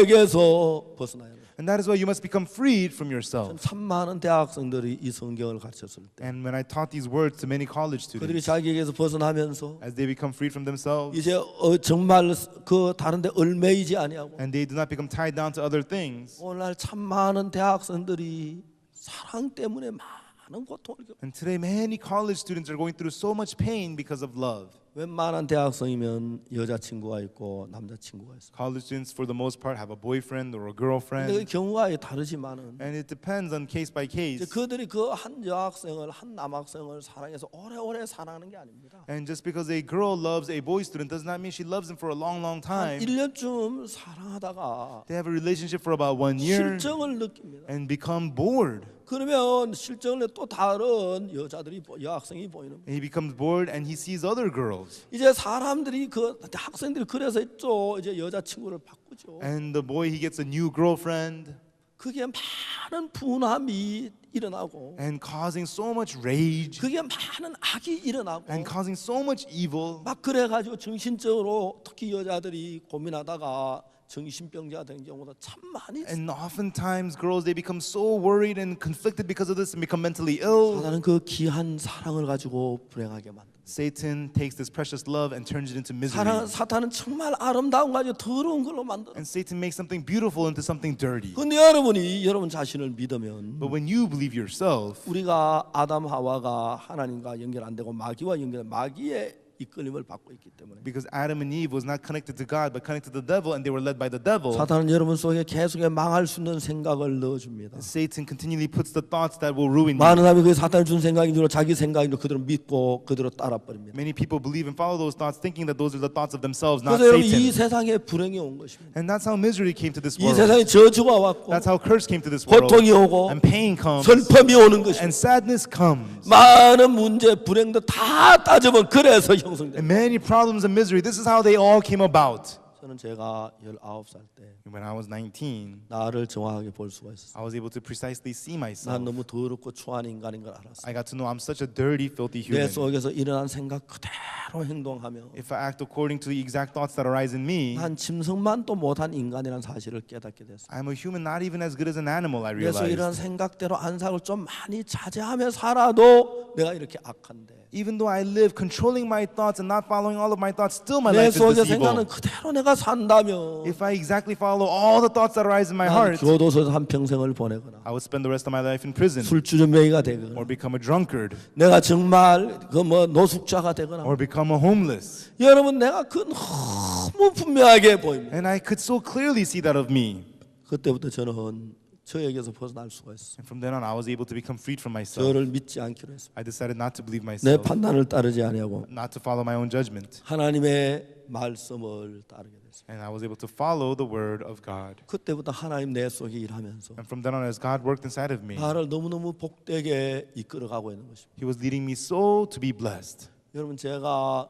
나에게서 벗어나야 돼요. And that is why you must become freed from yourself. 참 많은 대학생들이 이 성경을 가르쳤을 때 And when I taught these words to many college 그들이 students, 자기에게서 벗어나면서 as they become freed from themselves, 이제 정말 그 다른데 얽매이지 아니하고 and they do not become tied down to other things, 오늘날 참 많은 대학생들이 사랑 때문에 많은 고통을 겪고 and today many college students are going through so much pain because of love. 웬만한 대학생이면 여자친구가 있고 남자친구가 있어. College students, for the most part, have a boyfriend or a 근데 그 girlfriend, 경우가 다르지만은 and it depends on case by 이제 case. 그들이 그 한 여학생을 한 남학생을 사랑해서 오래오래 사랑하는 게 아닙니다. And just because a girl loves a boy student does not mean she loves him for a long, long 한 time. 1년쯤 사랑하다가 They have a relationship for about 1 year 실정을 느낍니다. and become bored. 그러면 실정을 또 다른 여자들이 여학생이 보이는 거예요. And he becomes bored and he sees other girls. 이제 사람들이 그 학생들이 그래서 또 이제 여자친구를 바꾸죠. And the boy, he gets a new girlfriend 그게 많은 분함이 일어나고 and causing so much rage 그게 많은 악이 일어나고 and causing so much evil. 막 그래가지고 정신적으로 특히 여자들이 고민하다가 정신병자 된 경우도 참 많이 있어요. And oftentimes girls, they become so worried and conflicted because of this and become mentally ill. 사단은 그 귀한 사랑을 가지고 불행하게 만듭니다. Satan takes this precious love and turns it into misery. 사탄은 정말 아름다운 거 가지고 더러운 걸로 만들어. And Satan makes something beautiful into something dirty. 근데 여러분이 여러분 자신을 믿으면 But when you believe yourself, 우리가 아담 하와가 하나님과 연결 안 되고 마귀와 연결, 마귀의 이끌림을 받고 있기 때문에 because Adam and Eve was not connected to God but connected to the devil, and they were led by the devil, 사탄은 여러분 속에 계속해 망할 수 있는 생각을 넣어줍니다. Satan continually puts the thoughts that will ruin you. 많은 사람이 그 사탄이 준 생각인 줄 자기 생각인 줄 그대로 믿고 그대로 따라버립니다. Many people believe and follow those thoughts, thinking that those are the thoughts of themselves, not 그래서 여러분 이 Satan. 세상에 불행이 온 것입니다. And that's how misery came to this 이 world. 세상에 저주가 왔고 That's how curse came to this world. 고통이 오고 And pain comes. 슬픔이 오는 것입니다. And sadness comes. 많은 문제, 불행도 다 따지면 그래서 형성됩니다. And many problems and misery, this is how they all came about. 저는 제가 19살 때 When I was 19, 나를 정확하게 볼 수가 있었어요. I was able to precisely see 난 myself. 너무 더럽고 추한 인간인 걸 알았어요. I got to know I'm such a dirty, filthy 내 human. 속에서 일어난 생각 그대로 행동하며 If I act according to the exact thoughts that arise in me, 난 짐승만 또 못한 인간이라는 사실을 깨닫게 됐어요. I'm a human not even as good as an animal, I 내 속에 일어난 realized. 생각대로 안 살고 좀 많이 자제하며 살아도 내가 이렇게 악한데 Even though I live controlling my thoughts and not following all of my thoughts, still my 내 life is 속에 this 생각은 evil. 그대로 내가 산다면 If I exactly follow all the thoughts that arise in my 난 heart, 교도소에서 한 평생을 보내거나 I would spend the rest of my life in prison 술주정뱅이가 되거나 or become a drunkard 내가 정말 그 뭐 노숙자가 되거나 or become a homeless. 여러분 내가 그 너무 분명하게 보입니다. And I could so clearly see that of me. 그때부터 저는 저에게서 벗어날 수가 있어요. And from then on, I was able to become freed from myself. 저를 믿지 않기로 했습니다. I decided not to believe 내 myself, 판단을 따르지 아니하고 not to follow my own judgment. 하나님의 말씀을 따르게 됐습니다. And I was able to follow the word of God. 그때부터 하나님 내 속에 일하면서 And from then on, as God worked inside of me, 나를 너무너무 복되게 이끌어가고 있는 것입니다. He was leading me so to be blessed. 여러분 제가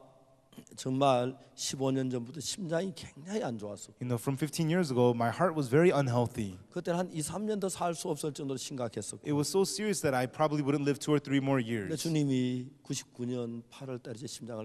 정말 15년 전부터 심장이 굉장히 안 좋았어요. You know, from 15 years ago, my heart was very unhealthy. 그때는 한 2, 3년 더 살 수 없을 정도로 심각했었고 It was so serious that I probably wouldn't live 2 or 3 more 근데 years. 주님이 99년 8월 달에 제 심장을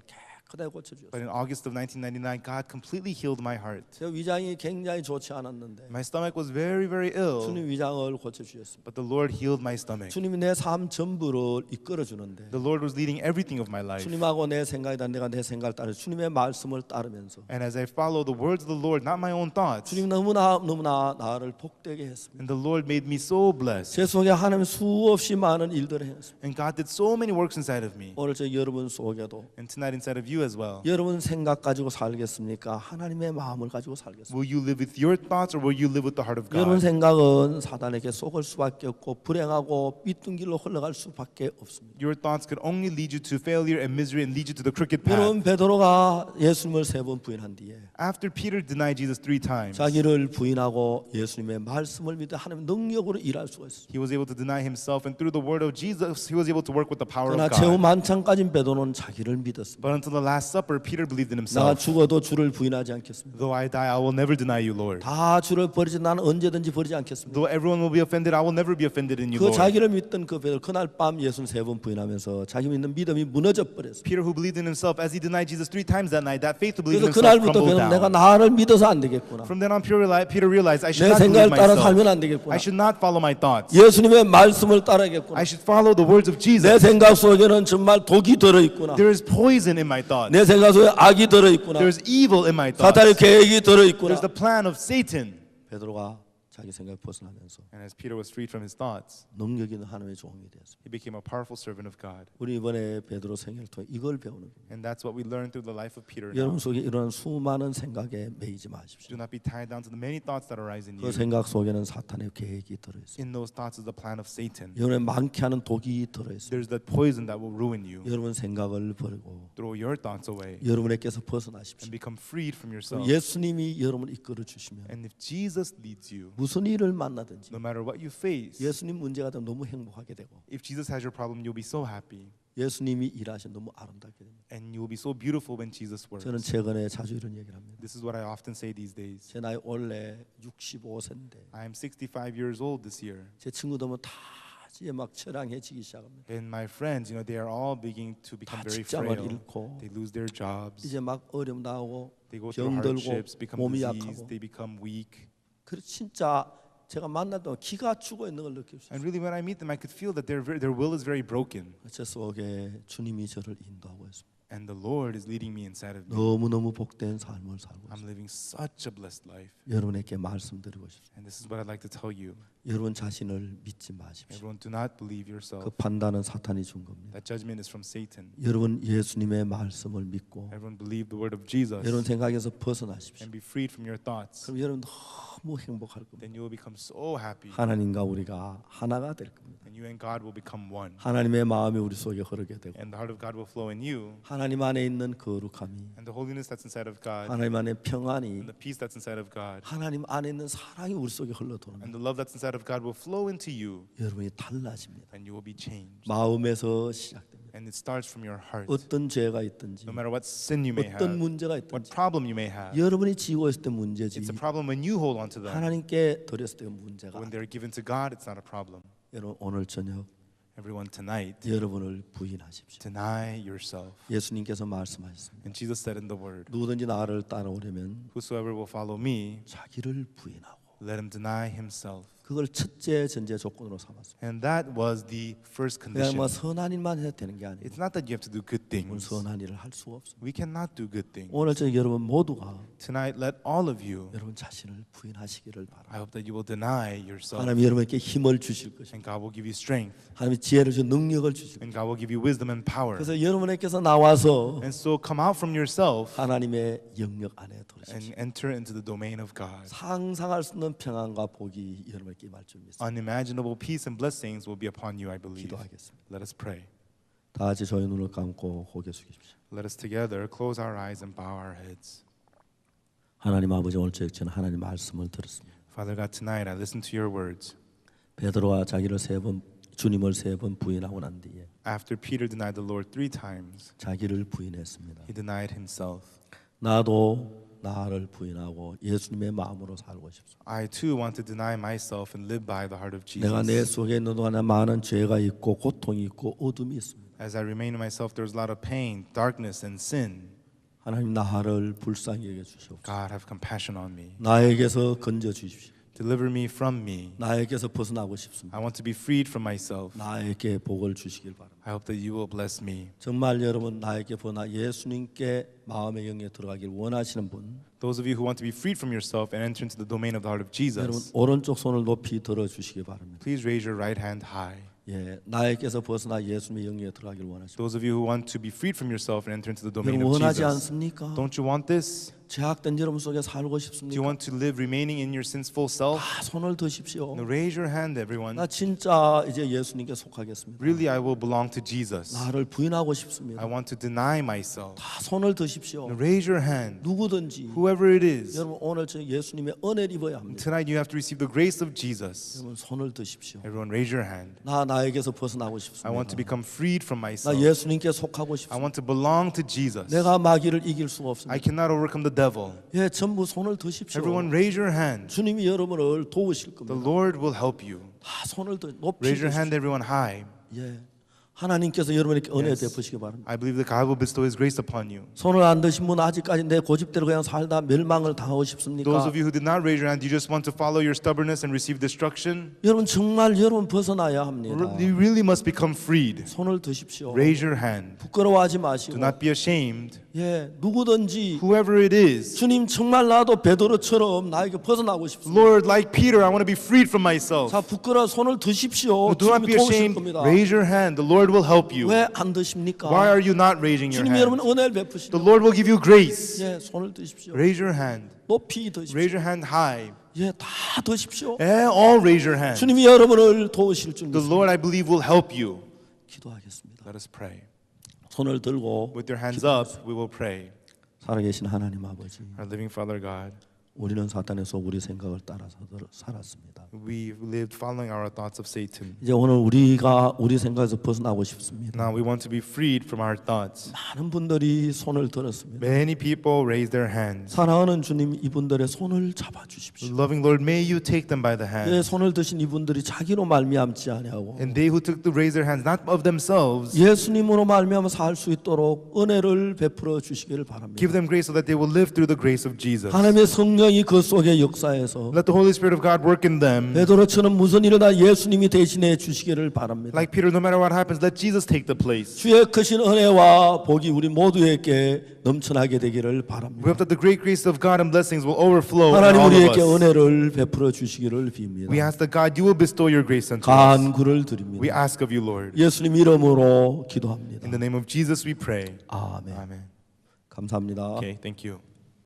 그대로 고쳐주셨어요. But in August of 1999, God completely healed my heart. 제 위장이 굉장히 좋지 않았는데 My stomach was very, very ill, 주님 위장을 고쳐주셨습니다. but the Lord healed my stomach. 주님이 내 삶 전부를 이끌어주는데 The Lord was leading everything of my life. 주님하고 내 생각이다 내가 내 생각을 따르 주님의 말씀을 따르면서 And as I follow the words of the Lord, not my own thoughts, 주님 너무나 나를 복되게 했습니다. and the Lord made me so blessed. 제 속에 하나님 수없이 많은 일들을 했습니다. And God did so many works inside of me. 오늘 저 여러분 속에도 And tonight inside of you as well. 여러분 생각 가지고 살겠습니까? 하나님의 마음을 가지고 살겠습니까? Will you live with your thoughts or will you live with the heart of 여러분 God? 생각은 사단에게 속을 수밖에 없고 불행하고 삐뚤 길로 흘러갈 수밖에 없습니다. Your thoughts could only lead you to failure and misery and lead you to the crooked path. 여러분 베드로가 예수님을 3번 부인한 뒤에 After Peter denied Jesus 3 times, 자기를 부인하고 예수님의 말씀을 믿어 하나님의 능력으로 일할 수가 있습니다. he was able to deny himself, and through the word of Jesus, he was able to work with the power 그러나 of 최후 God. 만찬까지 베드로는 자기를 믿었습니다. But until the Last Supper, Peter believed in 내가 himself. 죽어도 주를 부인하지 않겠습니다. Though I die, I will never deny you, Lord. 다 주를 버리지 나는 언제든지 버리지 않겠습니다. Though everyone will be offended, I will never be offended in you, 그 Lord. 자기를 믿던 그 베드로 그날 밤 예수님 3번 부인하면서 자기 믿는 믿음이 무너져 버렸습니다. Peter, who believed in himself, as he denied Jesus 3 times that night, that faith to believe in 그래서 himself 그날부터 crumbled 베드로 내가 down. 나를 믿어서 안 되겠구나. From then on, Peter realized I should 내 not believe 생각을 따라 살면 myself. 안 되겠구나. I should not follow my thoughts. 예수님의 말씀을 따라야겠구나. I should follow the words of 내 Jesus. 생각 속에는 정말 독이 들어있구나. There is poison in my thoughts. 내 생각 속에 악이 들어있구나. There is evil in my 사탄의 thoughts. 계획이 들어있구나. There's the plan of Satan. 베드로가 자기 생각을 벗어나면서 And as Peter was freed from his thoughts, 능력 있는 하나님의 종이 되었습니다. he became a powerful servant of God. 우리 이번에 베드로 생애를 통해 이걸 배우는 겁니다. And that's what we learned through the life of Peter now. 여러분 속에 이런 수많은 생각에 매이지 마십시오. Do not be tied down to the many thoughts that arise in 그 you. 생각 속에는 사탄의 계획이 들어있습니다. In those thoughts is the plan of Satan. 여러분의 많게 하는 독이 들어있습니다. There's the poison that will ruin you. 여러분 생각을 버리고 Throw your thoughts away 여러분에게서 and 벗어나십시오. become freed from yourself. 예수님이 여러분을 이끌어 주시면 And if Jesus leads you, 무슨 일을 만나든지 no matter what you face, 예수님 문제가 되면 너무 행복하게 되고 if Jesus has your problem, you'll be so happy. 예수님이 일하시면 너무 아름답게 됩니다. And you will be so beautiful when Jesus works. 저는 최근에 자주 이런 얘기를 합니다. This is what I often say these days. 제 나이 원래 65세인데 I am 65 years old this year. 제 친구들은 다 이제 막 처량해지기 시작합니다. And my friends, they are all beginning to become 다 very 직장을 frail. 잃고 They lose their jobs. 이제 막 어려움 나오고 They go through 병들고 hardships, become 몸이 diseased. 약하고 They become weak. 그래서 진짜 제가 만날 때 기가 죽어 있는 걸 느낄 수 있어요. And really, when I meet them, I could feel that their will is very broken. 제 속에 주님이 저를 인도하고 있습니다. And the Lord is leading me inside of me. 너무너무 복된 삶을 살고 I'm 있습니다. living such a blessed life. 여러분에게 말씀드리고 싶습니다. And this is what I'd like to tell you. 여러분 자신을 믿지 마십시오. Everyone, do not believe 그 yourself. 판단은 사탄이 준 겁니다. That judgment is from Satan. 여러분 예수님의 말씀을 믿고 Everyone, believe the word of Jesus 여러분 생각에서 벗어나십시오. and be freed from your thoughts. 그럼 여러분 너무 행복할 겁니다. Then you will become so happy. 하나님과 우리가 하나가 될 겁니다. And you and God will become one. 하나님의 마음이 우리 속에 흐르게 되고 And the heart of God will flow in you. 하나님 안에 있는 거룩함이 And the holiness that's inside of God. 하나님 안에 평안이 And the peace that's inside of God. 하나님 안에 있는 사랑이 우리 속에 흘러도는 And the love that's inside of God will flow into you. 여러분이 달라집니다. And you will be changed. 마음에서 시작됩니다. And it starts from your heart. 어떤 죄가 있든지 No matter what sin you may 어떤 have, 문제가 what 있든지 problem you may have, 여러분이 지고 있을 때 문제지 it's a problem when you hold on to them. 하나님께 드렸을 때 문제가 When they're given to God, it's not a problem. 여러분 오늘 저녁 Everyone, tonight, 여러분을 부인하십시오. deny yourself. 예수님께서 말씀하셨습니다. And Jesus said in the word, 누구든지 나를 따라오려면 whosoever will follow me, 자기를 부인하고 let him deny himself. 그걸 첫째 전제 조건으로 삼았습니다. And that was the first 그냥 condition. 뭐 선한 일만 해도 되는 게 아니고 It's not that you have to do good 우리는 things. 선한 일을 할 수가 없습니다. We cannot do good things. 오늘 저녁 여러분 모두가 Tonight, let all of you, 여러분 자신을 부인하시기를 바랍니다. I hope that you will deny yourself. 하나님 여러분에게 힘을 주실 것입니다. And God will give you strength. 하나님이 지혜를 주시고 능력을 주실 것입니다. And God will give you wisdom and power. 그래서 여러분에게서 나와서 And so come out from yourself 하나님의 영역 안에 들어오십시오. and enter into the domain of God. 상상할 수 없는 평안과 복이 여러분에게 임할 줄 믿습니다. Unimaginable peace and blessings will be upon you, I believe. 기도하겠습니다. Let us pray. 다 같이 저희 눈을 감고 고개 숙이십시오. Let us together close our eyes and bow our heads. 하나님 아버지 오늘 저녁 저는 하나님 말씀을 들었습니다. Father God, tonight I listen to your words. 베드로가 자기를 주님을 3번 부인하고 난 뒤에 After Peter denied the Lord 3 times, 자기를 부인했습니다. he denied himself. 나도 나를 부인하고 예수님의 마음으로 살고 싶습니다. I too want to deny myself and live by the heart of 내가 내 Jesus. 속에 있는 동안에 많은 죄가 있고 고통이 있고 어둠이 있습니다. As I remain in myself, there's a lot of pain, darkness, and sin. 하나님 나를 불쌍히 여겨 주시옵소서. God, have compassion on me. 나에게서 건져 주십시오. Deliver me from me. 나에게서 벗어나고 싶습니다. I want to be freed from myself. 나에게 복을 주시길 바랍니다. I hope that you will bless me. 정말 여러분 나에게 보나 예수님께 마음의 영에 들어가길 원하시는 분, Those of you who want to be freed from yourself and enter into the domain of the heart of 여러분 Jesus, 오른쪽 손을 높이 들어 주시기 바랍니다. please raise your right hand high. 예, 나에게서 벗어나 예수님의 영에 들어가길 원하십니다. Those of you who want to be freed from yourself and enter into the domain 여러분 of 원하지 Jesus, 않습니까? don't you want this? 제약된 여러분 속에 살고 Do you 싶습니까? want to live remaining in your sinful self? 다 손을 드십시오. Now raise your hand, everyone. 나 진짜 이제 예수님께 속하겠습니다. Really, I will belong to Jesus. 나를 부인하고 I 싶습니다. want to deny myself. 다 손을 드십시오. Now raise your hand. 누구든지 Whoever it is, 여러분 오늘 저 예수님의 은혜를 입어야 합니다. tonight you have to receive the grace of Jesus. 여러분 손을 드십시오. Everyone, raise your hand. 나에게서 벗어나고 I want to 싶습니다. become freed from 나 myself. 예수님께 속하고 I 싶습니다. want to belong to Jesus. 내가 마귀를 이길 수가 I 없습니다. cannot overcome the devil. 예, 전부 손을 드십시오. Everyone, raise your hand. 주님이 여러분을 도우실 The 겁니다. Lord will help you. 다 손을 높이 Raise your hand, 드십시오. everyone, high. 예, 하나님께서 여러분에게 은혜 Yes. 베푸시기 바랍니다. I believe that God will bestow His grace upon you. 손을 안 드신 분 아직까지 내 고집대로 그냥 살다 멸망을 당하고 싶습니까? Those of you who did not raise your hand, you just want to follow your stubbornness and receive destruction. 여러분 정말 여러분 벗어나야 합니다. You really must become freed. 손을 드십시오. Raise your hand. 부끄러워하지 Do 마시고 not be ashamed. 예, 누구든지 Whoever it is, 주님 정말 나도 베드로처럼 나에게 벗어나고 싶습니다. Lord, like Peter, I want to be freed from myself. 자, 부끄러워 손을 드십시오. Do not be 주님이 도우실 ashamed. 겁니다. Raise your hand. The Lord will help you. 왜 안 드십니까? Why are you not raising your 주님이 여러분 hand? 은혜를 The 베푸시죠. Lord will give you grace. 예, 손을 드십시오. Raise your hand. 높이 드십시오. Raise your hand high. 예, 다 드십시오. All raise your hand. 주님이 여러분을 도우실 줄 The 믿습니다. Lord, I believe, will help you. 기도하겠습니다. Let us pray. 손을 들고 With your hands up, we will pray. 살아계신 하나님 아버지, Our living Father God, 우리는 사탄에서 우리 생각을 따라서 살았습니다. we lived following our thoughts of Satan. 이제 오늘 우리가 우리 생각에서 벗어나고 싶습니다. Now we want to be freed from our thoughts. 많은 분들이 손을 들었습니다. Many people raise their hands. 사랑하는 주님, 이분들의 손을 잡아 주십시오. Loving Lord, may you take them by the 예, hand. 손을 드신 이분들이 자기로 말미암지 아니하고 And they who took to raise their hands, not of themselves, 예수님으로 말미암아 살 수 있도록 은혜를 베풀어 주시기를 바랍니다. give them grace so that they will live through the grace of Jesus. 하나님의 성령이 그 속에 역사해서 Let the Holy Spirit of God work in them. 베드로처럼 무슨 일이나 예수님이 대신해 주시기를 바랍니다. Like Peter, no matter what happens, let Jesus take the place. 주의 크신 은혜와 복이 우리 모두에게 넘쳐나게 되기를 We 바랍니다. hope that the great grace of God and blessings will overflow in 하나님 all of 우리에게 us. 은혜를 베풀어 주시기를 빕니다. We ask that God, you will bestow your grace unto us. 간구를 We 드립니다. ask of you, Lord. 예수님 이름으로 기도합니다. In the name of Jesus we pray. 아멘. Amen. 감사합니다. Okay, thank you.